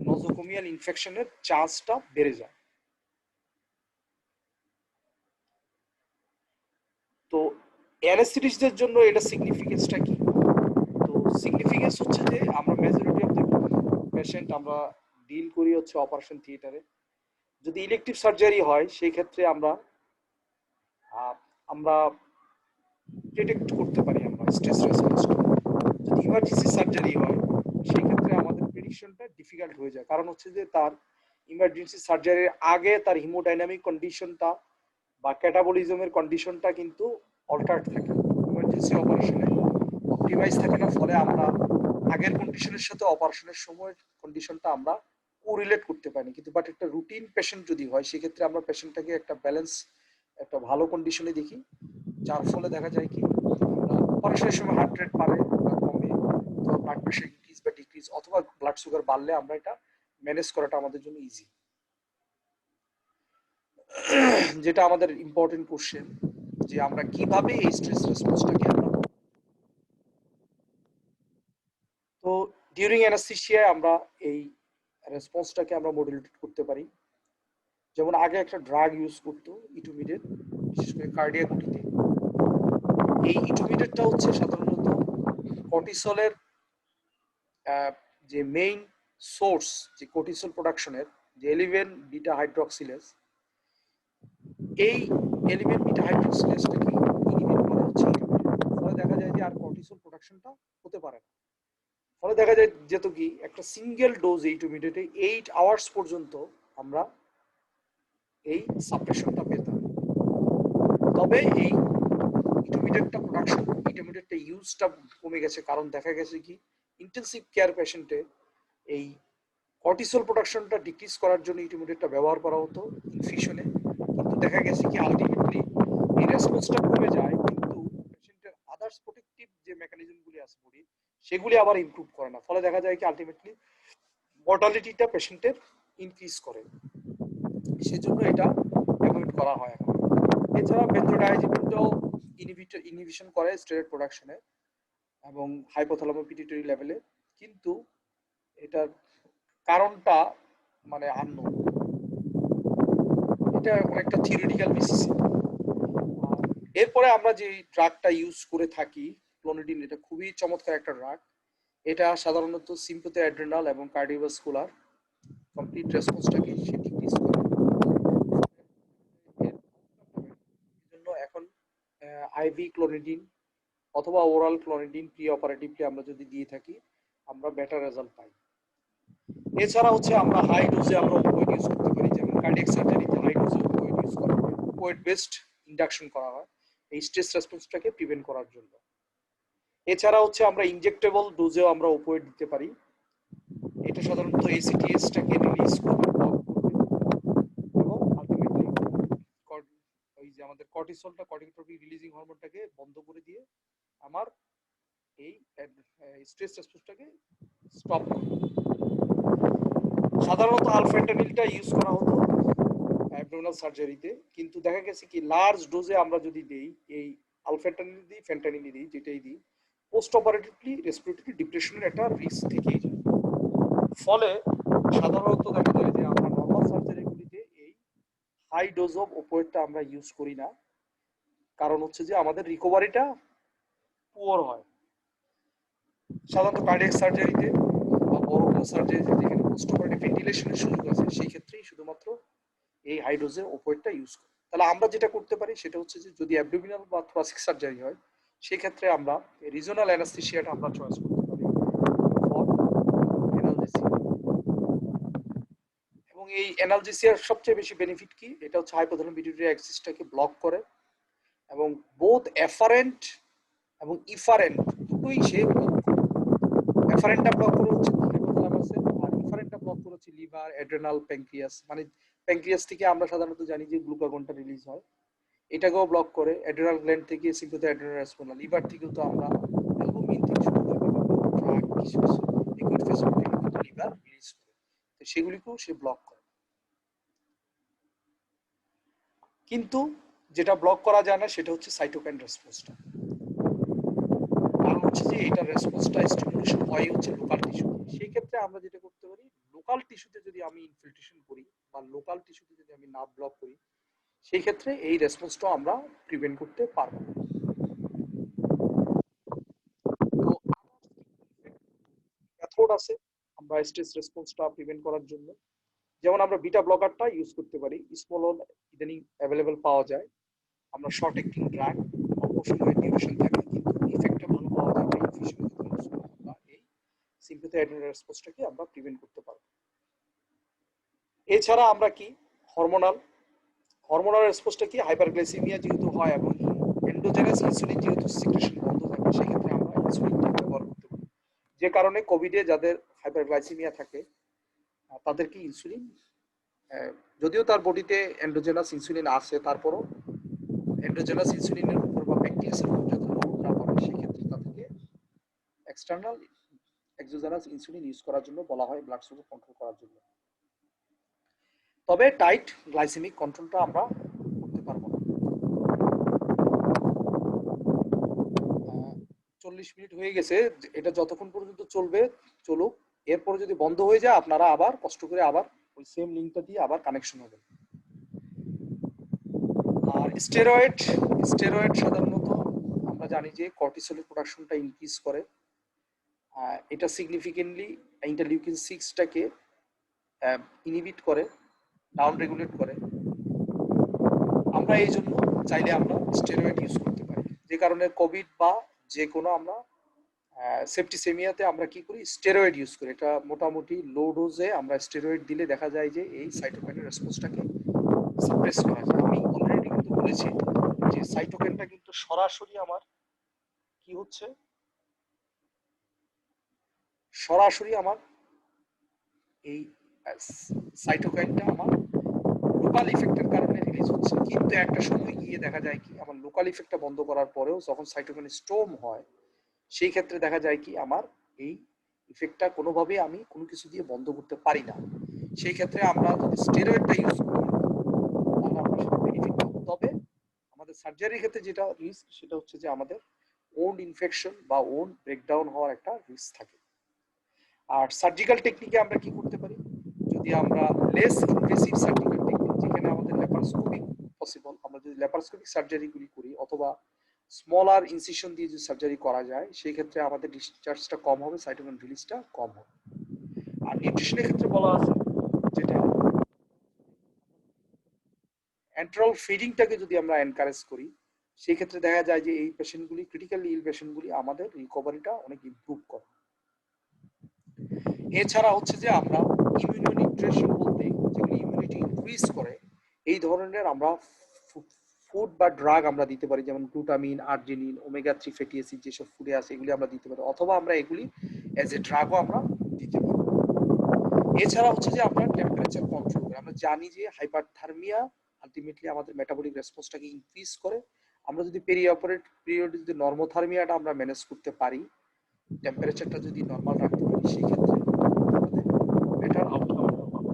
নজোকোমিয়াল ইনফেকশনের চান্সটা বেড়ে যায়। তো অ্যানেস্থেটিস্টদের জন্য এটা সিগনিফিকেন্সটা কি? তো সিগনিফিকেন্স হচ্ছে যে আমরা মেজরিটি অফ দ্য পেশেন্ট আমরা ডিল করি হচ্ছে অপারেশন থিয়েটারে। যদি ইলেকটিভ সার্জারি হয়, সেই ক্ষেত্রে আমরা আমরা ডিটেক্ট করতে পারি আমরা স্ট্রেস রেসপন্সটা। যদি ইমার্জেন্সি সার্জারি হয়, সেই ক্ষেত্রে আমাদের প্রেডিকশনটা ডিফিকাল্ট হয়ে যায়, কারণ হচ্ছে যে তার ইমার্জেন্সি সার্জারির আগে তার হিমোডাইনামিক কন্ডিশনটা বা ক্যাটাবলিজমের কন্ডিশনটা কিন্তু অল্টার্ড থাকে, ইমার্জেন্সি অপারেশনে অপটিমাইজ থাকে না, ফলে আমরা আগের কন্ডিশনের সাথে অপারেশনের সময় কন্ডিশনটা আমরা কোরিলেট করতে পারি। কিন্তু বাট একটা রুটিন পেশেন্ট যদি হয়, সেক্ষেত্রে আমরা পেশেন্টটাকে একটা ব্যালেন্স, একটা ভালো কন্ডিশনে দেখি, যার ফলে দেখা যায় কি আমরা অপারেশনের সময় হার্ট রেট বাড়ে বা কমে, অথবা ব্লাড প্রেশার ইনক্রিজ বা ডিক্রিজ, অথবা ব্লাড সুগার বাড়লে আমরা এটা ম্যানেজ করাটা আমাদের জন্য ইজি। যেটা আমাদের ইম্পর্টেন্ট কোশ্চেন, যে আমরা কিভাবে এই স্ট্রেস রেসপন্সটাকে আমরা, তো ডিউরিং অ্যানাস্থেসিয়া আমরা এই রেসপন্সটাকে আমরা মডুলেট করতে পারি। যেমন আগে একটা ড্রাগ ইউজ করতো ইটুমিডেট, বিশেষ করে কার্ডিয়াক ওটিতে। এই ইটুমিডেটটা হচ্ছে সাধারণত কর্টিসলের যে মেইন সোর্স, যে কর্টিসল প্রোডাকশনের, যে 11 বিটা হাইড্রক্সিলেজ, এই 11 বিটা হাইড্রক্সিলেজটাকে ইনহিবিট করে হচ্ছে ইটুমিডেট। ফলে দেখা যায় যে আর কর্টিসল প্রোডাকশনটা হতে পারে না। ফলে দেখা যায় যেত কি একটা সিঙ্গেল ডোজ ইটুমিডেটে 8 আওয়ার্স পর্যন্ত আমরা এই সাপ্রেশনটা পেতাম। তবে এই ইন্টারমিডিয়েটটা ইউজটা কমে গেছে, কারণ দেখা গেছে কি ইন্টেন্সিভ কেয়ার পেশেন্টে এই কর্টিসল প্রোডাকশনটা ডিক্রিজ করার জন্য ইন্টারমিডিয়েটটা ব্যবহার করা হতো ইনফিউশনে, কিন্তু দেখা গেছে কি আলটিমেটলি এই রেসপন্সটা কমে যায়, কিন্তু পেশেন্টের আদার্স প্রোটেক্টিভ যে মেকানিজমগুলি আছে বডি সেগুলি আবার ইমপ্রুভ করে না, ফলে দেখা যায় কি আলটিমেটলি মর্টালিটিটা পেশেন্টের ইনক্রিজ করে। সেজন্য এটা অ্যাভয়েড করা হয় এখন। এছাড়া বেনজোডাইজিপিনটাও ইনহিবিশন করে স্টেরয়েড প্রোডাকশনে এবং হাইপোথ্যালামো পিটিউটারি লেভেলে, কিন্তু এটার কারণটা মানে আননোন, এটা অনেকটা থিওরিটিক্যাল বেসিস। এরপরে আমরা যে ড্রাগটা ইউজ করে থাকি ক্লোনিডিন, এটা খুবই চমৎকার একটা ড্রাগ। এটা সাধারণত সিম্পথি অ্যাড্রেনাল এবং কার্ডিওভাস্কুলার কমপ্লিট রেসপন্সটাকে সে ডিক্রিজ করে। এর জন্য এখন আইভি ক্লোনিডিন অথবা ওরাল ক্লোনিডিন প্রি অপারেটিভলি আমরা যদি দিয়ে থাকি আমরা বেটার রেজাল্ট পাই। এছাড়া হচ্ছে আমরা হাই ডোজে আমরা ওপিওয়েড ইউজ করতে পারি, যেমন কার্ডিয়াক সার্জারিতে হাই ডোজে ওপিওয়েড ইউজ করা হয়, ওপিওয়েড বেসড ইন্ডাকশন করা হয় এই স্ট্রেস রেসপন্সটাকে প্রিভেন্ট করার জন্য। এছাড়া হচ্ছে আমরা ইনজেক্টেবল ডোজেও আমরা ওপিওয়েড দিতে পারি, এটা সাধারণত এসিটিএসটাকে রিলিজ করবে, ব্লক করবে এবং আলটিমেটলি ওই যে আমাদের কর্টিসলটা কর্টিকোট্রপিক রিলিজিং হরমোনটাকে বন্ধ করে দিয়ে আমার এই স্ট্রেস রেসপন্সটাকে স্টপ করবে। সাধারণত আলফেন্টানিলটা ইউজ করা হতো অ্যাবডোমিনাল সার্জারিতে, কিন্তু দেখা গেছে কি লার্জ ডোজে আমরা যদি দেই এই আলফেন্টানিল দিই ফেন্টানিল দিই যেটাই দিই, পোস্ট অপারেটিভলি রেসপিরেটরি ডিপ্রেশনের একটা রিস্ক থেকেই যায়। ফলে সাধারণত দেখা যায় যে আমরা নর্মাল সার্জারিগুলিতে এই হাই ডোজ অফ ওপিওয়েডটা আমরা ইউজ করি না, কারণ হচ্ছে যে আমাদের রিকভারিটা পুয়ার হয়। সাধারণত কার্ডিয়াক সার্জারিতে বা বড় কোনো সার্জারিতে যেখানে পোস্ট অপারেটিভ ভেন্টিলেশনের সুযোগ আছে সেই ক্ষেত্রেই শুধুমাত্র এই হাই ডোজের ওপিওয়েডটা ইউজ করি। তাহলে আমরা যেটা করতে পারি সেটা হচ্ছে যে যদি অ্যাবডোমিনাল বা থোরাসিক সার্জারি হয় সেই ক্ষেত্রে আমরা রিজনাল অ্যানাস্থেসিয়াটা আমরা চয়েস করতে পারি ফর অ্যানালজেসিয়া। এবং এই অ্যানালজেসিয়ার সবচেয়ে বেশি বেনিফিট কি, এটা হচ্ছে হাইপোথ্যালামিক পিটুইটারি অ্যাক্সিসটাকে ব্লক করে এবং বোথ এফারেন্ট এবং ইফারেন্ট দুটোই সে ব্লক করে। এফারেন্টটা ব্লক করে হচ্ছে হাইপোথ্যালামাসে, আর ইফারেন্টটা ব্লক করে হচ্ছে লিভার, অ্যাড্রেনাল, প্যানক্রিয়াস। মানে প্যানক্রিয়াস থেকে আমরা সাধারণত জানি যে গ্লুকাগনটা রিলিজ হয়, এটাকেও ব্লক করে। অ্যাড্রেনাল গ্ল্যান্ড থেকে সিম্পথি অ্যাড্রেনাল রেসপন্স, লিভার থেকেও তো আমরা অ্যালবুমিন থেকে শুরু করে ড্রাগ কিছু কিছু লিকুইড ফেসিলিটি কিন্তু লিভার রিলিজ করে, তো সেগুলিকেও সে ব্লক করে। কিন্তু যেটা ব্লক করা যায় না সেটা হচ্ছে সাইটোকাইন রেসপন্সটা, কারণ হচ্ছে যে এটা রেসপন্সটা স্টিমুলেশন হয় হচ্ছে লোকাল টিস্যুতে। সেই ক্ষেত্রে আমরা যেটা করতে পারি, লোকাল টিস্যুতে যদি আমি ইনফিল্ট্রেশন করি বা লোকাল টিস্যুতে যদি আমি নার্ভ ব্লক করি সেই ক্ষেত্রে এই রেসপন্সটা আমরা প্রিভেন্ট করতে পারবো। তো মেথড আছে আমরা স্ট্রেস রেসপন্সটা প্রিভেন্ট করার জন্য, যেমন আমরা বিটা ব্লকারটা ইউজ করতে পারি, স্মল ইদানিং অ্যাভেলেবেল পাওয়া যায়। আমরা শর্ট অ্যাক্টিং ড্রাগ, অল্প সময়ের ডিউরেশন থাকে কিন্তু ইফেক্টটা ভালো পাওয়া যায়, আমরা এই সিম্পথি অ্যাড্রেনাল রেসপন্সটাকে আমরা প্রিভেন্ট করতে পারবো। এছাড়া আমরা কি হরমোনাল হরমোনাল রেসপন্সটা কি, হাইপারগ্লাইসেমিয়া যেহেতু হয় এবং এন্ডোজেনাস ইনসুলিন যেহেতু সিক্রেশন বন্ধ থাকে সেক্ষেত্রে আমরা ইনসুলিনটা ব্যবহার করতে পারি। যে কারণে কোভিডে যাদের হাইপারগ্লাইসেমিয়া থাকে তাদেরকে ইনসুলিন, যদিও তার বডিতে এন্ডোজেনাস ইনসুলিন আছে তারপরও এন্ডোজেনাস ইনসুলিনের উপর বা প্যানক্রিয়াসের উপর যাতে লোড না পড়ে সেক্ষেত্রে তাদেরকে এক্সটার্নাল এক্সোজেনাস ইনসুলিন ইউজ করার জন্য বলা হয়, ব্লাড সুগার কন্ট্রোল করার জন্য। তবে টাইট গ্লাইসেমিক কন্ট্রোলটা আমরা করতে পারবো না। 40 মিনিট হয়ে গেছে, এটা যতক্ষণ পর্যন্ত চলবে চলুক, এরপরে যদি বন্ধ হয়ে যায় আপনারা আবার কষ্ট করে আবার ওই সেম লিঙ্কটা দিয়ে আবার কানেকশন হবে। আর স্টেরয়েড স্টেরয়েড সাধারণত আমরা জানি যে কর্টিসলের প্রোডাকশনটা ইনক্রিজ করে, এটা সিগনিফিকেন্টলি ইন্টারলিউকিন 6টাকে ইনহিবিট করে, ডাউন রেগুলেট করে। আমরা এই জন্য চাইলে আমরা স্টেরয়েড ইউজ করতে পারি, যে কারণে কোভিড বা যে কোনো আমরা সেপ্টিসেমিয়াতে আমরা কি করি, স্টেরয়েড ইউজ করি। এটা মোটামুটি লো ডোজে আমরা স্টেরয়েড দিলে দেখা যায় যে এই সাইটোকাইনের রেসপন্সটাকে সাপ্রেস করা যায়। আমি অলরেডি কিন্তু বলেছি যে সাইটোকাইনটা কিন্তু সরাসরি আমার কি হচ্ছে, সরাসরি আমার এই সাইটোকাইনটা আমার লোকাল ইফেক্টের কারণে রিলিজ হচ্ছে, কিন্তু একটা সময় গিয়ে দেখা যায় কি আমার লোকাল ইফেক্টটা বন্ধ করার পরেও যখন সাইটোকাইন স্টর্ম হয় সেই ক্ষেত্রে দেখা যায় কি আমার এই ইফেক্টটা কোনোভাবেই আমি কোনো কিছু দিয়ে বন্ধ করতে পারি না। সেই ক্ষেত্রে আমরা যদি স্টেরয়েডটা ইউজ করি তাহলে আমরা সেটা বেনিফিট পাবো। তবে আমাদের সার্জারির ক্ষেত্রে যেটা রিস্ক সেটা হচ্ছে যে আমাদের ওন্ড ইনফেকশন বা ওন্ড ব্রেকডাউন হওয়ার একটা রিস্ক থাকে। আর সার্জিক্যাল টেকনিকে আমরা কি করতে পারি, যদি আমরা লেস ইনভেসিভ সার্জিক্যাল টেকনিক যেখানে আমাদের ল্যাপারোস্কোপিক পসিবল, আমরা যদি ল্যাপারোস্কোপিক সার্জারিগুলি করি অথবা স্মলার ইনসিশন দিয়ে যদি সার্জারি করা যায় সেই ক্ষেত্রে আমাদের ডিসচার্জটা কম হবে, সাইটোকাইন রিলিজটা কম হবে। আর নিউট্রিশনের ক্ষেত্রে বলা আছে যেটা এন্টারাল ফিডিংটাকে যদি আমরা এনকারেজ করি সেই ক্ষেত্রে দেখা যায় যে এই পেশেন্টগুলি ক্রিটিক্যালি ইল পেশেন্টগুলি আমাদের রিকভারিটা অনেক ইমপ্রুভ করে। এছাড়া হচ্ছে যে আমরা ইমিউনো নিউট্রিশন বলতে যেগুলি ইমিউনিটি ইনক্রিজ করে এই ধরনের আমরা ফুড বা ড্রাগ আমরা দিতে পারি, যেমন glutamine, arginine, omega 3 fatty acid যেসব ফুডে আছে এগুলি আমরা দিতে পারি, অথবা আমরা এগুলি অ্যাজ এ ড্রাগও আমরা দিতে পারি। এছাড়া হচ্ছে যে আমরা টেম্পারেচার কন্ট্রোল করি। আমরা জানি যে হাইপারথার্মিয়া আলটিমেটলি আমাদের মেটাবলিক রেসপন্সটাকে ইনক্রিজ করে। আমরা যদি পেরি অপারেট পিরিয়ডে যদি নর্মোথার্মিয়াটা আমরা ম্যানেজ করতে পারি, টেম্পারেচারটা যদি নর্মাল রাখতে পারি সেই ক্ষেত্রে আমাদের বেটার আউটকাম আমরা পাবো।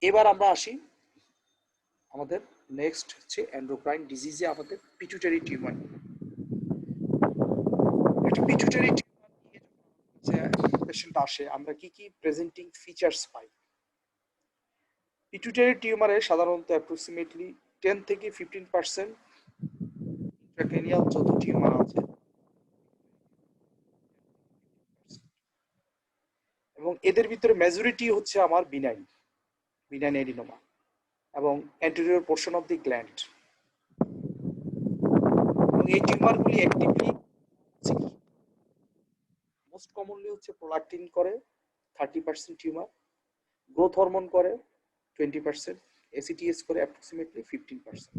এবার আমরা আসি আমাদের নেক্সট হচ্ছে এন্ডোক্রাইন ডিজিজে আমাদের পিটুইটারি টিউমার। একটা পিটুইটারি টিউমার নিয়ে যখন পেশেন্ট আসে আমরা কি কি প্রেজেন্টিং ফিচার্স পাই। পিটুইটারি টিউমারে সাধারণত অ্যাপ্রক্সিমেটলি 10 থেকে 15% ইন্ট্রাক্রেনিয়াল যত টিউমার আছে এবং এদের ভিতরে মেজরিটি হচ্ছে আমার বিনাইন বিনাইন এডিনোমা এবং anterior portion of the gland. এবং এই টিউমারগুলি অ্যাক্টিভলি মোস্ট কমনলি হচ্ছে প্রোলাক্টিন করে 30% টিউমার, গ্রোথ হরমোন করে 20%, এসিটিএস করে অ্যাপ্রক্সিমেটলি 15%।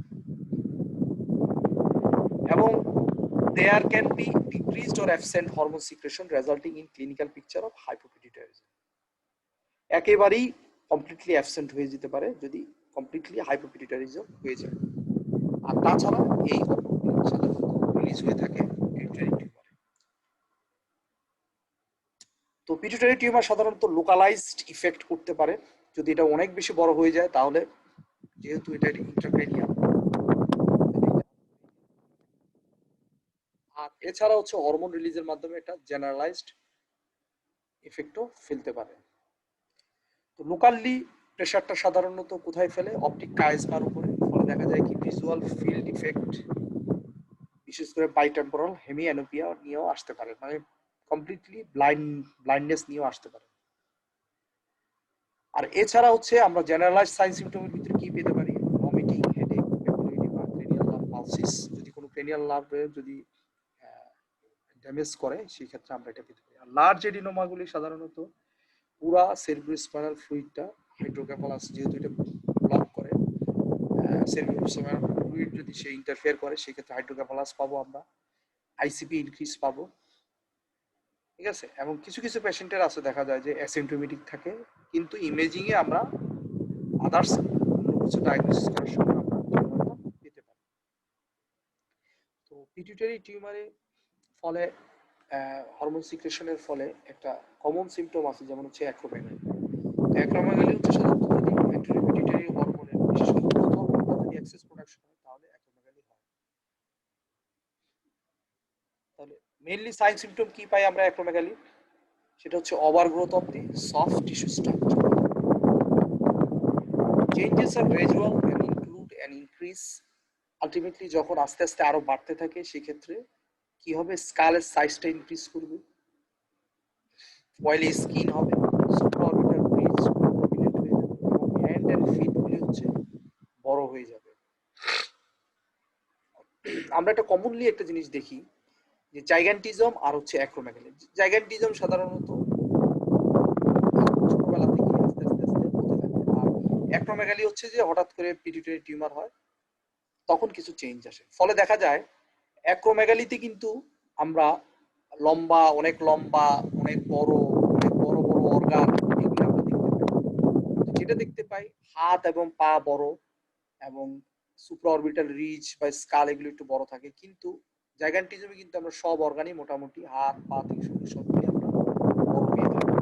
এবং there can be decreased or absent hormone secretion resulting in clinical picture of hypopituitarism. একেবারেই কমপ্লিটলি অ্যাবসেন্ট হয়ে যেতে পারে যদি কমপ্লিটলি হাইপোপিটুইটারিজম হয়ে যায়। আর তাছাড়া এই হরমোনগুলো সাধারণত রিলিজ হয়ে থাকে পিটুইটারি টিউমারে। তো পিটুইটারি টিউমার সাধারণত লোকালাইজড ইফেক্ট করতে পারে। যদি এটা অনেক বেশি বড় হয়ে যায় তাহলে যেহেতু এটা ইন্ট্রাক্রেনিয়াল, আর এছাড়া হচ্ছে হরমোন রিলিজের মাধ্যমে এটা জেনারেলাইজড ইফেক্টও ফেলতে পারে। তো লোকালি প্রেশারটা সাধারণত কোথায় ফেলে, অপটিক কাইজমার উপরে, ফলে দেখা যায় কি ভিজুয়াল ফিল্ড ইফেক্ট বিশেষ করে বাইটেম্পোরাল হেমিঅ্যানোপিয়া নিয়েও আসতে পারে, মানে কমপ্লিটলি ব্লাইন্ডনেস নিয়েও আসতে পারে। আর এছাড়া হচ্ছে আমরা জেনারেলাইজ সাইন সিমটমের ভিতরে কি পেতে পারি, ভমিটিং, হেডেক, পেকুলিডিমা, ক্রেনিয়াল নার্ভ পালসিস। যদি কোনো ক্রেনিয়াল নার্ভে যদি ড্যামেজ করে সেই ক্ষেত্রে আমরা এটা পেতে পারি। আর লার্জ এডিনোমাগুলি সাধারণত পুরা সেরিব্রোস্পাইনাল ফ্লুইডটা হাইড্রোকেফালাস যেহেতু এটা ব্লক করে, সেরিব্রোস্পাইনাল ফ্লুইড যদি সে ইন্টারফেয়ার করে সেই ক্ষেত্রে হাইড্রোকেফালাস পাবো আমরা, আইসিপি ইনক্রিজ পাবো, ঠিক আছে। এবং কিছু কিছু পেশেন্টের আছে দেখা যায় যে অ্যাসিম্পটোমেটিক থাকে কিন্তু ইমেজিং এ আমরা আদার্স অন্য কিছু ডায়াগনোসিস করার সময় আমরা টিউমারটা পেতে পারি। তো পিটুইটারি টিউমারে ফলে হরমোন সিক্রেশনের ফলে একটা কমন সিমটম আছে যেমন হচ্ছে অ্যাক্রোমেগালি। অ্যাক্রোমেগালি হচ্ছে সাধারণত যদি পিটুইটারি হরমোনের বিশেষ করে গ্রোথ হরমোনটা যদি এক্সেস প্রোডাকশন হয় তাহলে অ্যাক্রোমেগালি হয়। তাহলে মেইনলি সাইন সিমটম কি পাই আমরা অ্যাক্রোমেগালি, সেটা হচ্ছে overgrowth of the soft tissue structure. Changes are gradual and include an increase, ultimately যখন আস্তে আস্তে আরো বাড়তে থাকে সেক্ষেত্রে কি হবে, স্কালের সাইজটা ইনক্রিজ করবে, অয়েলি স্কিন হবে, সুপ্রাঅরবিটাল ব্রিজ প্রমিনেন্ট হয়ে যাবে এবং হ্যান্ড এন্ড ফিট গুলি হচ্ছে বড় হয়ে যাবে। আমরা একটা কমনলি একটা জিনিস দেখি যে জাইগান্টিজম আর হচ্ছে অ্যাক্রোমেগালি। জাইগান্টিজম সাধারণত ছোটবেলা থেকে আস্তে আস্তে আস্তে হতে অ্যাক্রোমেগালি হচ্ছে যে হঠাৎ করে পিটুইটারি টিউমার হয়, তখন কিছু চেঞ্জ আসে। ফলে দেখা যায় অ্যাক্রোমেগালিতে কিন্তু আমরা লম্বা, অনেক লম্বা, অনেক বড়, অনেক বড় বড় অর্গান এগুলো আমরা দেখতে পাই। যেটা দেখতে পাই হাত এবং পা বড় এবং সুপ্রাঅরবিটাল রিজ বা স্কাল এগুলো একটু বড় থাকে, কিন্তু জাইগান্টিজমে কিন্তু আমরা সব অর্গানই মোটামুটি হাত পা থেকে শুরু করে সবগুলি আমরা বড় পেয়ে থাকি।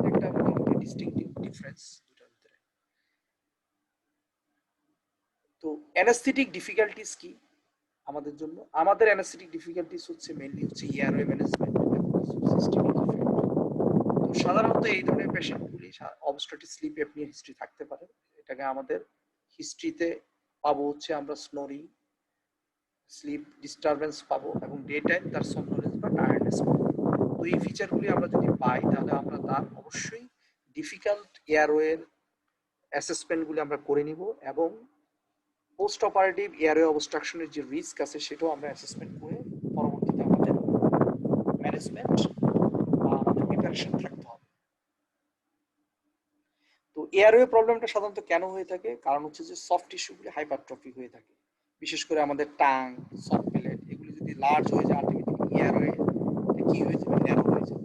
এটা একটা মোটামুটি ডিস্টিংক্টিভ ডিফারেন্স দুটার ভিতরে। তো অ্যানাস্থেটিক ডিফিকাল্টিস কি আমাদের জন্য? আমাদের অ্যানাস্থেটিক ডিফিকাল্টিস হচ্ছে মেইনলি হচ্ছে এয়ারওয়ে ম্যানেজমেন্ট এবং কিছু সিস্টেমিক ইফেক্ট। তো সাধারণত এই ধরনের পেশেন্টগুলি অবস্ট্রাকটিভ স্লিপ অ্যাপনিয়া হিস্ট্রি থাকতে পারে। এটাকে আমাদের হিস্ট্রিতে পাবো হচ্ছে আমরা স্নোরিং, স্লিপ ডিস্টারবেন্স পাবো এবং ডে টাইম তার somnolence বা টায়ার্ডনেস পাবো। তো এই ফিচারগুলি আমরা যদি পাই তাহলে আমরা তার অবশ্যই ডিফিকাল্ট এয়ারওয়ের অ্যাসেসমেন্টগুলি আমরা করে নিব এবং পোস্ট অপারেটিভ এয়ারওয়ে অবস্ট্রাকশনের যে রিস্ক আছে সেটাও আমরা অ্যাসেসমেন্ট করে পরবর্তীতে আমাদের ম্যানেজমেন্ট বা আমাদের প্রিপারেশন থাকতে হবে। তো এয়ারওয়ে প্রবলেমটা সাধারণত কেন হয়ে থাকে? কারণ হচ্ছে যে সফট টিস্যুগুলি হাইপারট্রফি হয়ে থাকে, বিশেষ করে আমাদের টাং, সফট প্যালেট এগুলি যদি লার্জ হয়ে যায় আলটিমেটলি এয়ারওয়ে কি হয়ে যাবে, ন্যারো হয়ে যাবে।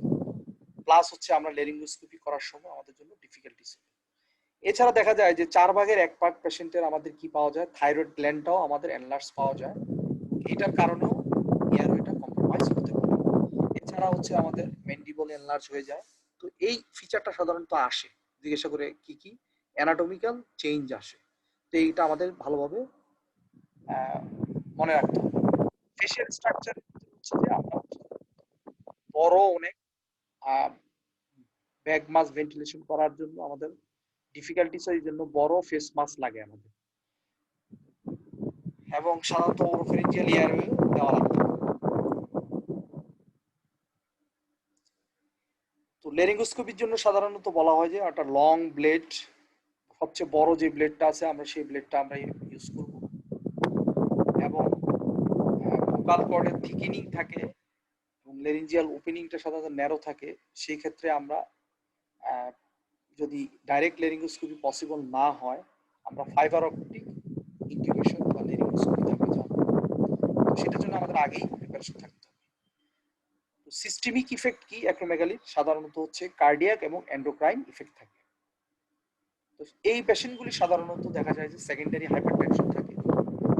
প্লাস হচ্ছে আমরা লেরিঙ্গোস্কোপি করার সময় আমাদের জন্য ডিফিকাল্টিস হবে। এছাড়া দেখা যায় যে 4/1 পেশেন্টের আমাদের কি পাওয়া যায়, থাইরয়েড গ্ল্যান্ডটাও আমাদের এনলার্জ পাওয়া যায়, এটার কারণেও এয়ারওয়েটা কম্প্রোমাইজ হতে পারে। এছাড়া হচ্ছে আমাদের ম্যান্ডিবল এনলার্জ হয়ে যায়। তো এই ফিচারটা সাধারণত আসে জিজ্ঞাসা করে কি কি অ্যানাটমিক্যাল চেঞ্জ আসে। তো এইটা আমাদের ভালোভাবে মনে রাখতে হবে। ফেশিয়াল স্ট্রাকচার হচ্ছে যে আমরা বড় অনেক ব্যাক মাস ভেন্টিলেশন করার জন্য আমাদের ডিফিকাল্টিস হয়, এই জন্য বড় ফেস মাস্ক লাগে আমাদের এবং সাধারণত ওরোফেরিঞ্জিয়াল এয়ারওয়ে দেওয়া লাগবে। তো লেরিঙ্গোস্কোপির জন্য সাধারণত বলা হয় যে একটা লং ব্লেড, সবচেয়ে বড় যে ব্লেডটা আছে আমরা সেই ব্লেডটা আমরা ইউজ করব এবং ভোকাল কর্ডের থিকেনিং থাকে এবং লেরিঞ্জিয়াল ওপেনিংটা সাধারণত ন্যারো থাকে। সেই ক্ষেত্রে আমরা যদি ডাইরেক্ট লেরিঙ্গোস্কোপি পসিবল না হয় আমরা ফাইবার অপটিক ইন্টিগ্রেশন বা লেরিঙ্গোস্কোপি আমরা যাব। তো সেটার জন্য আমাদের আগেই প্রিপারেশন থাকতে হবে। তো সিস্টেমিক ইফেক্ট কি অ্যাক্রোমেগালির? সাধারণত হচ্ছে কার্ডিয়াক এবং এন্ডোক্রাইন ইফেক্ট থাকে। তো এই পেশেন্টগুলি সাধারণত দেখা যায় যে সেকেন্ডারি হাইপারটেনশন থাকে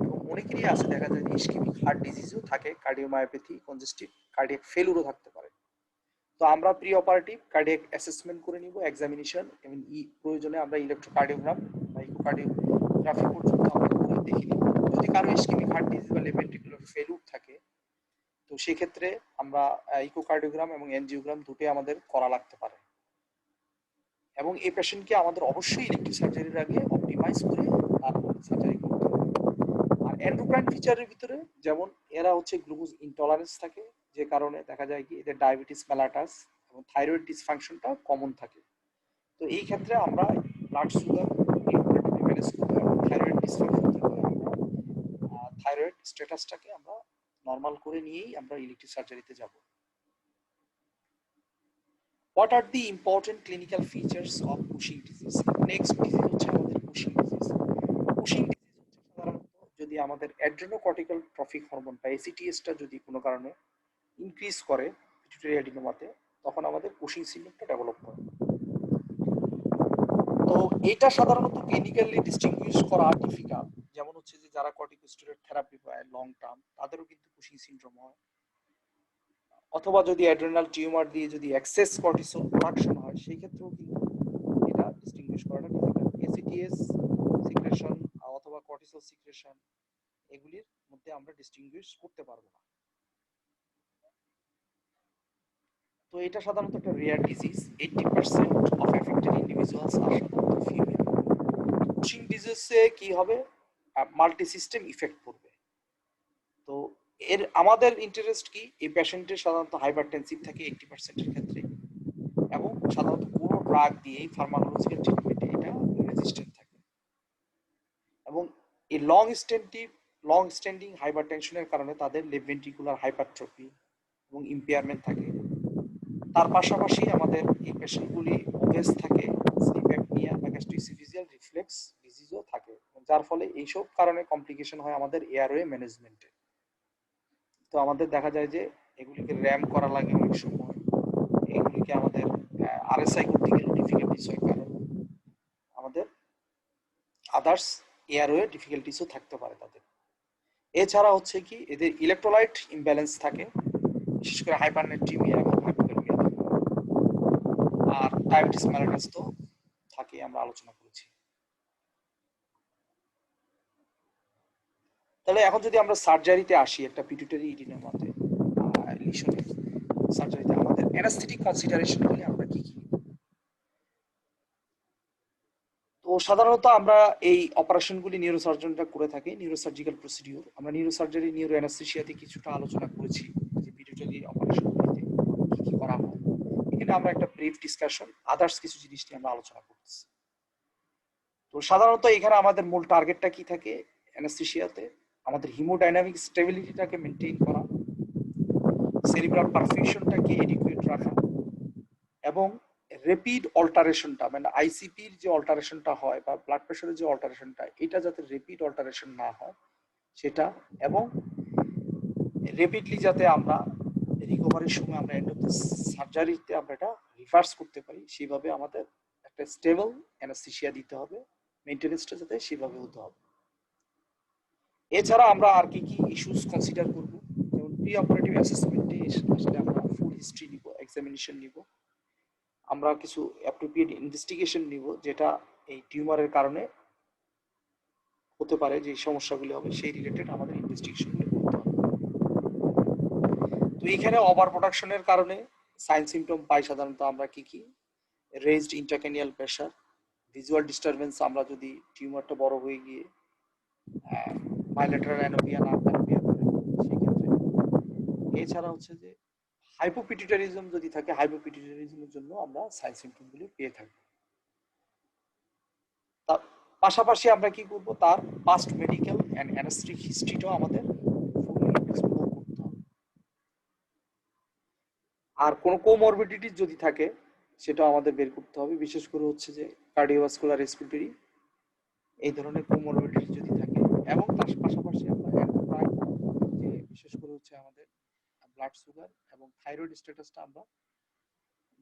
এবং অনেকেরই আছে দেখা যায় যে ইসকেমিক হার্ট ডিজিজও থাকে, কার্ডিওমায়োপ্যাথি, কনজেস্টিভ কার্ডিয়াক ফেলুরও থাকতে পারে। তো আমরা প্রি অপারেটিভ কার্ডিয়াক অ্যাসেসমেন্ট করে নিব, এক্সামিনেশন এবং প্রয়োজনে আমরা ইলেকট্রোকার্ডিওগ্রাম বা ইকোকার্ডিওগ্রাফি পর্যন্ত আমরা করে দেখে নিব। যদি কারো ইসকেমিক হার্ট ডিজিজ বা লেফট ভেন্ট্রিকুলার ফেলুর থাকে তো সেক্ষেত্রে আমরা ইকোকার্ডিওগ্রাম এবং এনজিওগ্রাম দুটোই আমাদের করা লাগতে পারে এবং এই পেশেন্টকে আমাদের অবশ্যই ইলেকট্রিক সার্জারির আগে অপটিমাইজ করে তারপর সার্জারি করতে হবে। আর এন্ডোক্রাইন ফিচারের ভিতরে যেমন এরা হচ্ছে গ্লুকোজ ইনটলারেন্স থাকে, যে কারণে দেখা যায় কি এদের ডায়াবেটিস মেলাটাস এবং থাইরয়েড ডিসফাংশনটা কমন থাকে। তো এই ক্ষেত্রে আমরা ব্লাড সুগার ম্যানেজ করতে হবে, থাইরয়েড ডিসফাংশন থেকে আমরা থাইরয়েড স্ট্যাটাসটাকে আমরা নর্মাল করে নিয়েই আমরা ইলেকট্রিক সার্জারিতে যাব। What are the important clinical features of Cushing disease? Next disease হচ্ছে আমাদের Cushing disease. Cushing disease হচ্ছে সাধারণত যদি আমাদের অ্যাড্রেনোকর্টিক্যাল ট্রফিক হরমোন বা এসিটিএসটা যদি কোনো কারণে ইনক্রিজ করে পিটুইটারি অ্যাডিনোমাতে, তখন আমাদের কুশিং সিনড্রোমটা ডেভেলপ করে। তো এটা সাধারণত ক্লিনিক্যালি ডিস্টিংগুইশ করা ডিফিকাল্ট। যেমন হচ্ছে যে যারা কর্টিকোস্টেরয়েড থেরাপি পায় লং টার্ম তাদেরও কিন্তু কুশিং সিনড্রোম হয়, অথবা যদি অ্যাড্রেনাল টিউমার দিয়ে যদি এক্সেস কর্টিসল প্রোডাকশন হয় সেই ক্ষেত্রেও কিন্তু এটা ডিস্টিংগুইশ করাটা ডিফিকাল্ট। এসিটিএস সিক্রেশন অথবা কর্টিসল সিক্রেশন এগুলির মধ্যে আমরা ডিস্টিংগুইশ করতে পারবো না। তো এটা সাধারণত একটা rare disease. 80% of affected individuals আর সাধারণত ফিমেল। কুশিং ডিজিজে কি হবে, মাল্টি সিস্টেম ইফেক্ট পড়বে। তো এর আমাদের ইন্টারেস্ট কি, এই পেশেন্টের সাধারণত হাইপারটেনসিভ থাকে 80%-এর ক্ষেত্রে এবং সাধারণত কোনো ড্রাগ দিয়ে ফার্মাকোলজিক্যাল ট্রিটমেন্টে এটা রেজিস্ট্যান্ট থাকে এবং এই লং স্ট্যান্ডিং হাইপারটেনশনের কারণে তাদের লেফট ভেন্ট্রিকুলার হাইপারট্রফি এবং ইম্পেয়ারমেন্ট থাকে। তার পাশাপাশি আমাদের এই পেশেন্টগুলি ওবেস থাকে, স্লিপ অ্যাপনিয়া বা গ্যাস্ট্রিক ইসোফেজিয়াল যার ফলে এইসব কারণে কমপ্লিকেশন হয় আমাদের এয়ারওয়ে ম্যানেজমেন্টে। তো আমাদের দেখা যায় যে এগুলিকে র্যাম করা লাগে অনেক সময়, এগুলিকে আমাদের আরএসআই করতে গেলে ডিফিকাল্টিস হয়, কারণ আমাদের আদার্স এয়ারওয়ে ডিফিকাল্টিসও থাকতে পারে তাদের। এছাড়া হচ্ছে কি এদের ইলেকট্রোলাইট ইমব্যালেন্স থাকে, বিশেষ করে হাইপারনেট্রিমিয়া এবং হাইপোক্যালমিয়া, আর ডায়াবেটিস মেলাটাস তো থাকে, আমরা আলোচনা করেছি। তাহলে এখন যদি আমরা সার্জারিতে আসি, একটা পিটুইটারি ইডিনোমাতে লিশনের সার্জারিতে আমাদের অ্যানাস্থেটিক কনসিডারেশনগুলি আমরা কি কি? তো সাধারণত আমরা এই অপারেশনগুলি নিউরোসার্জনরা করে থাকি, নিউরোসার্জিক্যাল প্রসিডিউর। আমরা নিউরোসার্জারি, নিউরো অ্যানাস্থেসিয়াতে কিছুটা আলোচনা করেছি যে পিটুইটারি অপারেশনগুলিতে কি কি করা হয়। এখানে আমরা একটা ব্রিফ ডিসকাশন আদার্স কিছু জিনিস নিয়ে আমরা আলোচনা করতেছি। তো সাধারণত এখানে আমাদের মূল টার্গেটটা কি থাকে অ্যানাস্থেসিয়াতে? আমাদের হিমোডাইনামিক স্টেবিলিটিটাকে মেনটেন করা, সেরিব্রাল পারফিউশনটাকে এডিকুয়েট রাখা, এবং রেপিড অল্টারেশনটা, মানে আইসিপির যে অল্টারেশনটা হয় বা ব্লাড প্রেশারের যে অল্টারেশনটা, এটা যাতে রেপিড অল্টারেশন না হয় সেটা, এবং রেপিডলি যাতে আমরা রিকভারির সময় আমরা এন্ড অফ দ্য সার্জারিতে আমরা এটা রিভার্স করতে পারি, সেইভাবে আমাদের একটা স্টেবল অ্যানাস্থেসিয়া দিতে হবে, মেইনটেনেন্সটা যাতে সেভাবে হতে হবে। এছাড়া আমরা আর কি কি ইস্যুস কনসিডার করব, যেমন প্রি অপারেটিভ অ্যাসেসমেন্টে আসলে আমরা ফুল হিস্ট্রি নিব, এক্সামিনেশন নিব, আমরা কিছু অ্যাপ্রোপ্রিয়েট ইনভেস্টিগেশন নিব, যেটা এই টিউমারের কারণে হতে পারে, যে সমস্যাগুলি হবে সেই রিলেটেড আমাদের ইনভেস্টিগেশনগুলো করতে হবে। তো এইখানে ওভার প্রোডাকশনের কারণে সাইন সিমটম পাই সাধারণত আমরা কি কি? Raised intracranial pressure, visual disturbance, আমরা যদি টিউমারটা বড় হয়ে গিয়ে বাইলেটারাল অ্যানোপিয়া না অ্যানোপিয়া করে সেক্ষেত্রে। এছাড়া হচ্ছে যে হাইপোপিটুইটারিজম যদি থাকে, হাইপোপিটুইটারিজমের জন্য আমরা সাইন সিমটমগুলি পেয়ে থাকি। তার পাশাপাশি আমরা কি করব, তার পাস্ট মেডিকেল অ্যান্ড অ্যানাস্থেটিক হিস্ট্রিটাও আমাদের ফুললি এক্সপ্লোর করতে হবে। আর কোনো কোমরবিডিটি যদি থাকে সেটাও আমাদের বের করতে হবে, বিশেষ করে হচ্ছে যে কার্ডিওভাস্কুলার, রেসপিরেটরি, এই ধরনের কোমরবিডিটি যদি থাকে। এবং তার পাশাপাশি আমরা এন্ডোক্রাইন, যে বিশেষ করে হচ্ছে আমাদের ব্লাড সুগার এবং থাইরয়েড স্ট্যাটাসটা আমরা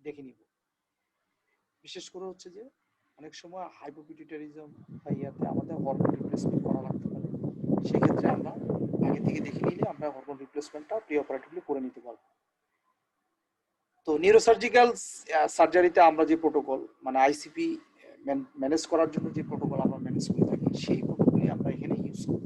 দেখে নিব। বিশেষ করে হচ্ছে যে অনেক সময় হাইপোপিটুইটারিজম বা ইয়াতে আমাদের হরমোন রিপ্লেসমেন্ট করা লাগতে পারে, সেক্ষেত্রে আমরা আগে থেকে দেখে নিলে আমরা হরমোন রিপ্লেসমেন্টটা প্রি অপারেটিভলি করে নিতে পারবো। তো নিউরোসার্জিক্যাল সার্জারিতে আমরা যে প্রোটোকল, মানে আইসিপি ম্যানেজ করার জন্য যে প্রোটোকল আমরা ম্যানেজ করে থাকি, সেই প্রোটোকলই আমরা এখানে ইউজ করব।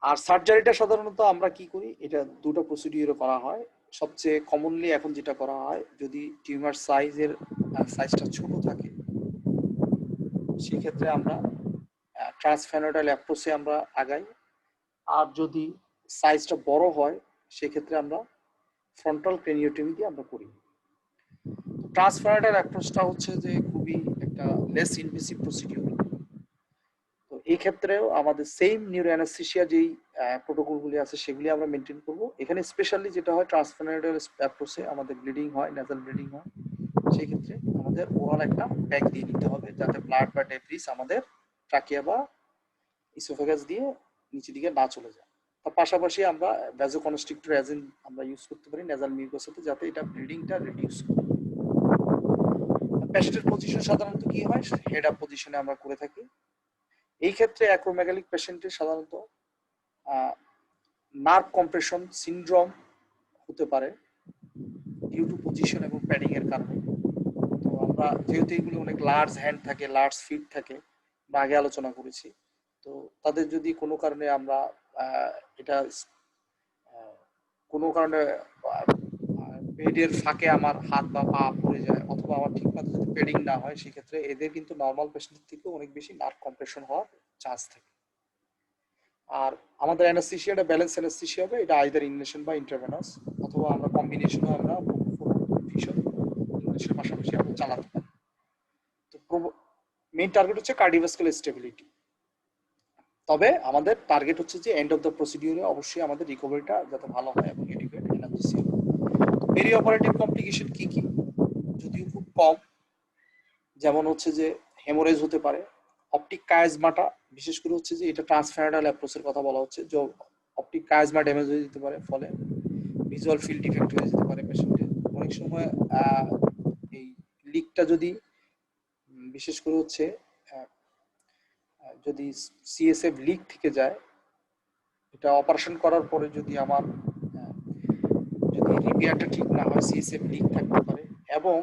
আর সার্জারিটা সাধারণত আমরা কি করি, এটা দুটো প্রসিডিউরে করা হয়। সবচেয়ে কমনলি এখন যেটা করা হয়, যদি টিউমার সাইজটা ছোট থাকে সেক্ষেত্রে আমরা ট্রান্সফেনোডাল অ্যাপ্রোচে আমরা আগাই। আর যদি সাইজটা বড় হয় সেক্ষেত্রে আমরা ফ্রন্টাল ক্রেনিওটমি দিয়ে আমরা করি। ট্রান্সফেনোডাল অ্যাপ্রোচটা হচ্ছে যে খুবই একটা লেস ইনভেসিভ প্রসিডিউর। তো এই ক্ষেত্রেও আমাদের সেম নিউরো অ্যানেস্থেসিয়া যেই প্রোটোকলগুলি আছে সেগুলি আমরা মেনটেন করব। এখানে স্পেশালি যেটা হয়, ট্রান্সফেনোডাল অ্যাপ্রোচে আমাদের ব্লিডিং হয়, নেজাল ব্লিডিং হয়, সেই ক্ষেত্রে আমাদের ওরাল একটা প্যাক দিয়ে নিতে হবে, যাতে ব্লাড বা ডেব্রিস আমাদের ট্রাকিয়া বা ইসোফেগাস দিয়ে নিচের দিকে না চলে যায়। তার পাশাপাশি আমরা ভ্যাজোকনস্ট্রিক্টর এজেন্ট আমরা ইউজ করতে পারি নেজাল মিউকাসেতে, যাতে এটা ব্লিডিংটা রিডিউস করে। পেশেন্টের পজিশন সাধারণত কি হয়, হেড আপ পজিশনে আমরা করে থাকি। এই ক্ষেত্রে অ্যাক্রোমেগালিক পেশেন্টের সাধারণত নার্ভ কম্প্রেশন সিনড্রোম হতে পারে ডিউ টু পজিশন এবং প্যাডিং এর কারণে। তো আমরা যেহেতু এগুলো অনেক লার্জ হ্যান্ড থাকে, লার্জ ফিট থাকে, আমরা আগে আলোচনা করেছি, তো তাদের যদি কোনো কারণে আমরা এটা কোনো কারণে বেডের ফাঁকে আমার হাত বা পা পড়ে যায়, অথবা আমার ঠিকমতো যদি পেডিং না হয়, সেক্ষেত্রে এদের কিন্তু নর্মাল পেশেন্টের থেকে অনেক বেশি নার্ভ কম্প্রেশন হওয়ার চান্স থাকে। আর আমাদের অ্যানাস্থেসিয়াটা ব্যালেন্স অ্যানাস্থেসিয়া হবে, এটা আইদার ইনহেলেশন বা ইন্টারভেনাস, অথবা আমরা কম্বিনেশনও আমরা ফিশন ইংলিশের পাশাপাশি আমরা চালাতে পারি। তো মেইন টার্গেট হচ্ছে কার্ডিওভাস্কুলার স্টেবিলিটি। তবে আমাদের টার্গেট হচ্ছে যে এন্ড অফ দ্য প্রসিডিউরে অবশ্যই আমাদের রিকভারিটা যাতে ভালো হয় এবং adequate anaesthesia. Perioperative complication কি কি? যদিও খুব কম, যেমন হচ্ছে যে হেমোরেজ হতে পারে। অপটিক কায়াজমাটা বিশেষ করে হচ্ছে যে এটা ট্রান্সফেরাডাল অ্যাপ্রোচের কথা বলা হচ্ছে, যে অপটিক কায়াজমা ড্যামেজ হয়ে যেতে পারে, ফলে ভিজুয়াল ফিল্ড ডিফেক্ট হয়ে যেতে পারে পেশেন্টের। অনেক সময় এই লিকটা যদি বিশেষ করে হচ্ছে যদি সিএসএফ লিক থেকে যায়, এটা অপারেশন করার পরে যদি আমার যদি রিপেয়ারটা ঠিক না হয়, সিএসএফ লিক থাকতে পারে। এবং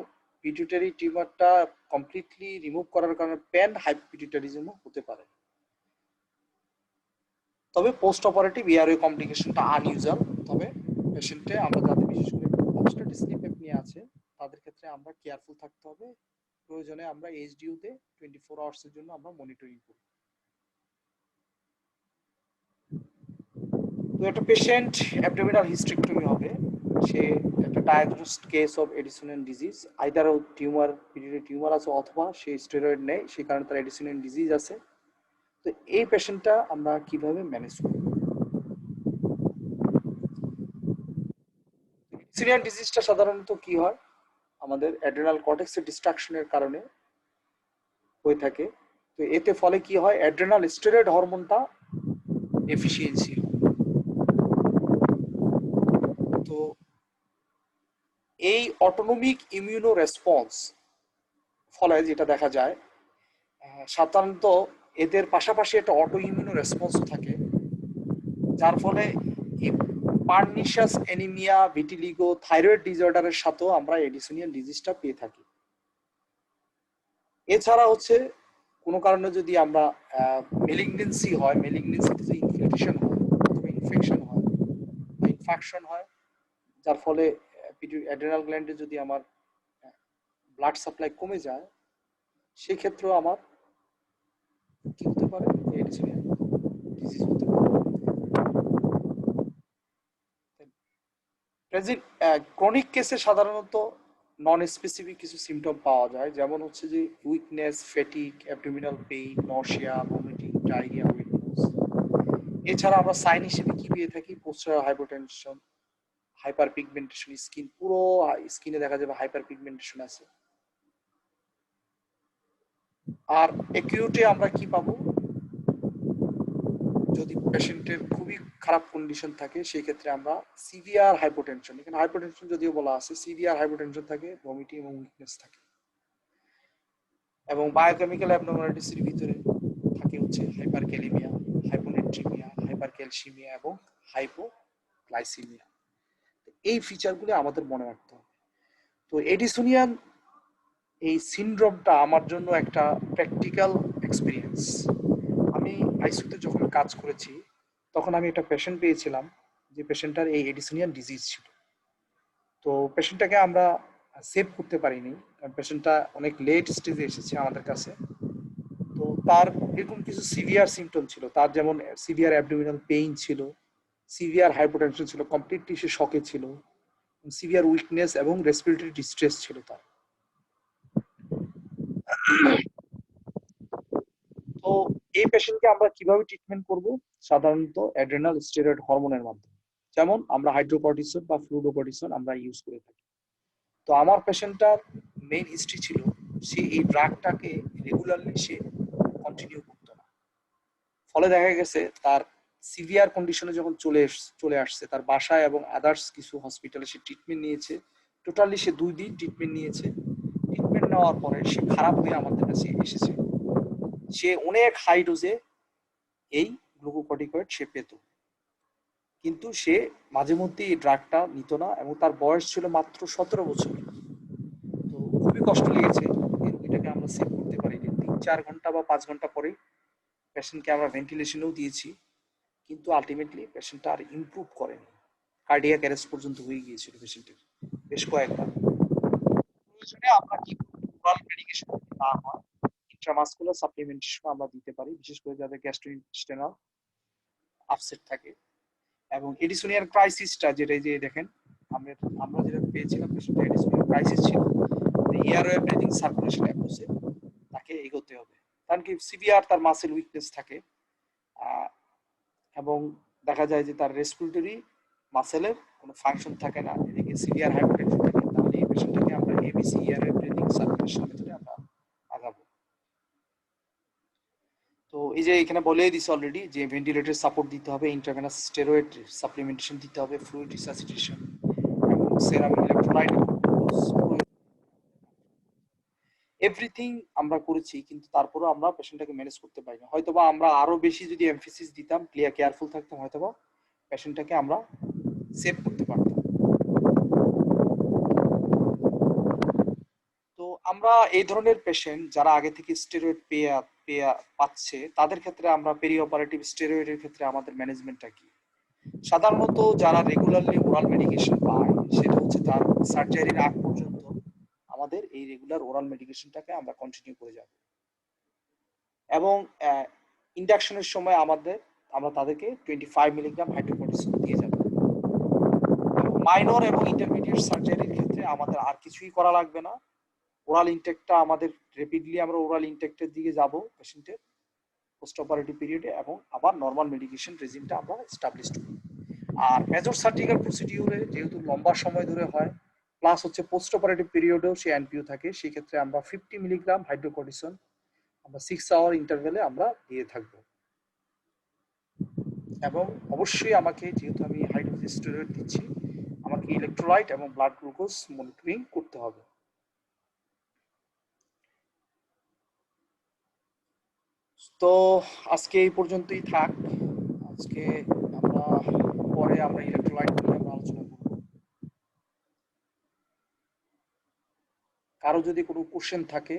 পিটুইটারি টিউমারটা কমপ্লিটলি রিমুভ করার কারণে প্যান হাইপিটুইটারিজমও হতে পারে। তবে পোস্ট অপারেটিভ এয়ারওয়ে কমপ্লিকেশনটা আনইউজুয়াল। তবে পেশেন্টে আমরা যাদের বিশেষ করে অবস্ট্রাকটিভ স্লিপ অ্যাপনিয়া আছে তাদের ক্ষেত্রে আমরা কেয়ারফুল থাকতে হবে। প্রয়োজনে আমরা এইচডিইউতে 24 আওয়ার্সের জন্য আমরা মনিটরিং করি। তো একটা পেশেন্ট অ্যাবডোমিনাল হিস্টেরেক্টমি হবে, সে একটা diagnosed case of Addisonian disease, either tumour pituitary tumour আছে অথবা সে স্টেরয়েড নেয়, সেই কারণে তার এডিসোনিয়ান ডিজিজ আছে। তো এই পেশেন্টটা আমরা কিভাবে ম্যানেজ করি? এডিসোনিয়ান ডিজিজটা সাধারণত কি হয়, আমাদের অ্যাড্রেনাল কর্টেক্সের ডিস্ট্রাকশনের কারণে হয়ে থাকে। তো এতে ফলে কি হয়, অ্যাড্রেনাল স্টেরয়েড হরমোনটা এফিসিয়েন্সি। তো এই অটোনমিক ইমিউনো রেসপন্স ফলে যেটা দেখা যায়, সাধারণত এদের পাশাপাশি একটা অটো ইমিউনো রেসপন্স থাকে, যার ফলে পার্নিশাস অ্যানিমিয়া, ভিটিলিগো, থাইরয়েড ডিসঅর্ডারের সাথেও আমরা এডিসোনিয়ান ডিজিজটা পেয়ে থাকি। এছাড়া হচ্ছে কোনো কারণে যদি আমরা মেলিগনেন্সি হয়, মেলিগনেন্সিতে যে ইনফিল্ট্রেশন হয় অথবা ইনফেকশন হয় বা ইনফেকশন হয়, যার ফলে অ্যাড্রেনাল গ্ল্যান্ডে যদি আমার ব্লাড সাপ্লাই কমে যায়, সেক্ষেত্রেও আমার কি হতে পারে, এডিসোনিয়ান ডিজিজ হতে পারে। ক্রনিক কেসে সাধারণত নন স্পেসিফিক কিছু সিমটম পাওয়া যায়, যেমন হচ্ছে যে weakness, fatigue, abdominal pain, nausea, vomiting, diarrhoea, weight loss. এছাড়া আমরা সাইন হিসেবে কি পেয়ে থাকি, postural hypotension, hyperpigmentation, skin পুরো স্কিনে দেখা যাবে হাইপার পিগমেন্টেশন আছে। আর অ্যাকিউটে আমরা কি পাবো, যদি পেশেন্টের খুবই খারাপ কন্ডিশন থাকে সেই ক্ষেত্রে আমরা সিভিয়ার হাইপোটেনশন, এখানে হাইপোটেনশন যদিও বলা আছে, সিভিয়ার হাইপোটেনশন থাকে, ভমিটিং এবং উইকনেস থাকে। এবং বায়োকেমিক্যাল অ্যাবনর্মালিটিসের ভিতরে থাকে হচ্ছে হাইপারক্যালিমিয়া, হাইপোনেট্রিমিয়া, হাইপারক্যালসিমিয়া এবং হাইপোগ্লাইসিমিয়া। এই ফিচারগুলো আমাদের মনে রাখতে হবে। তো এডিসোনিয়ান এই সিনড্রোমটা আমার জন্য একটা প্র্যাকটিক্যাল এক্সপিরিয়েন্স। আমি আইসিইউতে যখন কাজ করেছি তখন আমি একটা পেশেন্ট পেয়েছিলাম, যে পেশেন্টটার এই এডিসোনিয়ান ডিজিজ ছিল। তো পেশেন্টটাকে আমরা সেভ করতে পারিনি, কারণ পেশেন্টটা অনেক লেট স্টেজে এসেছে আমাদের কাছে। তো তার এরকম কিছু সিভিয়ার সিমটম ছিল, তার যেমন সিভিয়ার অ্যাবডোমিনাল পেইন ছিল, সিভিয়ার হাইপোটেনশন ছিল, কমপ্লিটলি সে শকে ছিল, সিভিয়ার উইকনেস এবং রেসপিরেটরি ডিস্ট্রেস ছিল তার। তো এই পেশেন্টকে আমরা কিভাবে ট্রিটমেন্ট করব, সাধারণত অ্যাড্রেনাল স্টেরয়েড হরমোনের মাধ্যমে, যেমন আমরা হাইড্রোকর্টিসন বা ফ্লুরোকর্টিসন আমরা ইউজ করে থাকি। তো আমার পেশেন্টটার মেইন হিস্ট্রি ছিল সে এই ড্রাগটাকে রেগুলারলি সে কন্টিনিউ করতো না। ফলে দেখা গেছে তার সিভিয়ার কন্ডিশনে যখন চলে আসছে, তার বাসায় এবং আদার্স কিছু হসপিটালে সে ট্রিটমেন্ট নিয়েছে। টোটালি সে 2 দিন ট্রিটমেন্ট নিয়েছে। ট্রিটমেন্ট নেওয়ার পরে সে খারাপ হয়ে আমাদের কাছে এসেছে। সে অনেক হাই ডোজে এই গ্লুকোকর্টিকয়েড সে পেত, কিন্তু সে মাঝে মধ্যে এই ড্রাগটা নিত না, এবং তার বয়স ছিল মাত্র 17 বছর। তো খুবই কষ্ট লেগেছে, এটাকে আমরা সেভ করতে পারিনি। 3-4 ঘন্টা বা 5 ঘন্টা পরে পেশেন্টকে আমরা ভেন্টিলেশনেও দিয়েছি, কিন্তু আলটিমেটলি পেশেন্টটা আর ইমপ্রুভ করেনি। কার্ডিয়াক অ্যারেস্ট পর্যন্ত হয়ে গিয়েছিল পেশেন্টের বেশ কয়েকবার। প্রয়োজনে আমরা কি ওরাল মেডিকেশন না হয়, ইন্ট্রামাসকুলার সাপ্লিমেন্টেশন আমরা দিতে পারি, বিশেষ করে যাদের গ্যাস্ট্রোইন্টেস্টাইনাল আপসেট থাকে। এবং এডিসোনিয়ার ক্রাইসিসটা যেটা যে দেখেন, আমরা যেটা পেয়েছিলাম পেশেন্টের এডিসোনিয়ার ক্রাইসিস ছিল, এয়ারওয়ে ব্রিদিং সার্কুলেশন অ্যাপ্রোচে তাকে এগোতে হবে, কারণ কি সিভিয়ার তার মাসেল উইকনেস থাকে, এবং দেখা যায় যে তার রেসপিরেটরি মাসেলের কোনো ফাংশন থাকে না, এদিকে সিভিয়ার হাইপারটেনশন থাকে। তাহলে এই পেশেন্টটাকে আমরা এবিসি এয়ারওয়ে ব্রিদিং সার্কুলেশন মেথডে আমরা আগাবো। এই যে এখানে বলেই দিছে অলরেডি যে ভেন্টিলেটর সাপোর্ট দিতে হবে, ইন্ট্রাভেনাস স্টেরয়েড সাপ্লিমেন্টেশন দিতে হবে, ফ্লুইড রিসাসিটেশন এবং সেরাম ইলেক্ট্রোলাইট এবং এভরিথিং আমরা করেছি, কিন্তু তারপরেও আমরা পেশেন্টটাকে ম্যানেজ করতে পারি না। হয়তোবা আমরা আরো বেশি যদি এমফেসিস দিতাম, ক্লিয়ার কেয়ারফুল থাকতাম, হয়তোবা পেশেন্টটাকে আমরা সেভ করতে পারতাম। তো আমরা এই ধরনের পেশেন্ট যারা আগে থেকে স্টেরয়েড পাচ্ছে, তাদের ক্ষেত্রে আমরা পেরি অপারেটিভ স্টেরয়েডের ক্ষেত্রে আমাদের ম্যানেজমেন্টটা কি? সাধারণত যারা রেগুলারলি ওরাল মেডিকেশন পায়, সেটা হচ্ছে তার সার্জারির আগ পর্যন্ত আমাদের এই রেগুলার ওরাল মেডিকেশনটাকে আমরা কন্টিনিউ করে যাব, এবং ইন্ডাকশনের সময় আমরা তাদেরকে 25 মিলিগ্রাম হাইড্রোকর্টিসন দিয়ে যাব। মাইনর এবং ইন্টারমিডিয়েট সার্জারির ক্ষেত্রে আমাদের আর কিছুই করা লাগবে না। ওরাল ইনটেকটা আমাদের র্যাপিডলি আমরা ওরাল ইনটেকটের দিকে যাব পেশেন্টের পোস্ট অপারেটিভ পিরিয়ডে, এবং আবার নর্মাল মেডিকেশন রেজিমটা আমরা এস্টাবলিশ করব। আর মেজর সার্জিক্যাল প্রসিডিউরে যেহেতু লম্বা সময় ধরে হয়, প্লাস হচ্ছে পোস্ট অপারেটিভ পিরিয়ডেও সে এনপিও থাকে, সেই ক্ষেত্রে আমরা 50 মিলিগ্রাম হাইড্রোকর্টিসন আমরা 6 আওয়ার ইন্টারভ্যালে আমরা দিয়ে থাকবো। এবং অবশ্যই আমাকে, যেহেতু আমি হাই ডোজ স্টেরয়েড দিচ্ছি, আমাকে ইলেকট্রোলাইট এবং ব্লাড গ্লুকোজ মনিটরিং করতে হবে। তো আজকে এই পর্যন্তই থাক। আজকে পরে আমরা ইলেকট্রোলাইট নিয়ে আমরা আলোচনা করব। কারো যদি কোনো কোশ্চেন থাকে